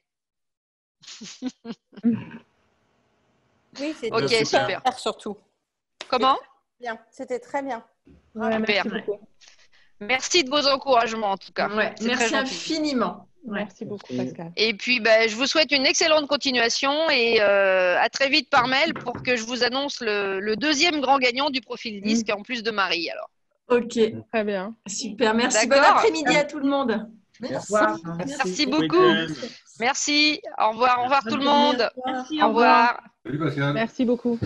Oui, c'était Ok, super. Surtout. Comment? Bien, c'était très bien. Ouais, super. Merci de vos encouragements en tout cas. Ouais, merci infiniment. Merci beaucoup, Pascal. Et puis, je vous souhaite une excellente continuation et à très vite par mail pour que je vous annonce le deuxième grand gagnant du profil disque en plus de Marie. Alors. Ok. Très bien. Super, merci. Bon après-midi à tout le monde. Merci. Merci beaucoup. Merci. Au revoir tout le monde. Merci, au revoir. Salut Pascal. Merci beaucoup.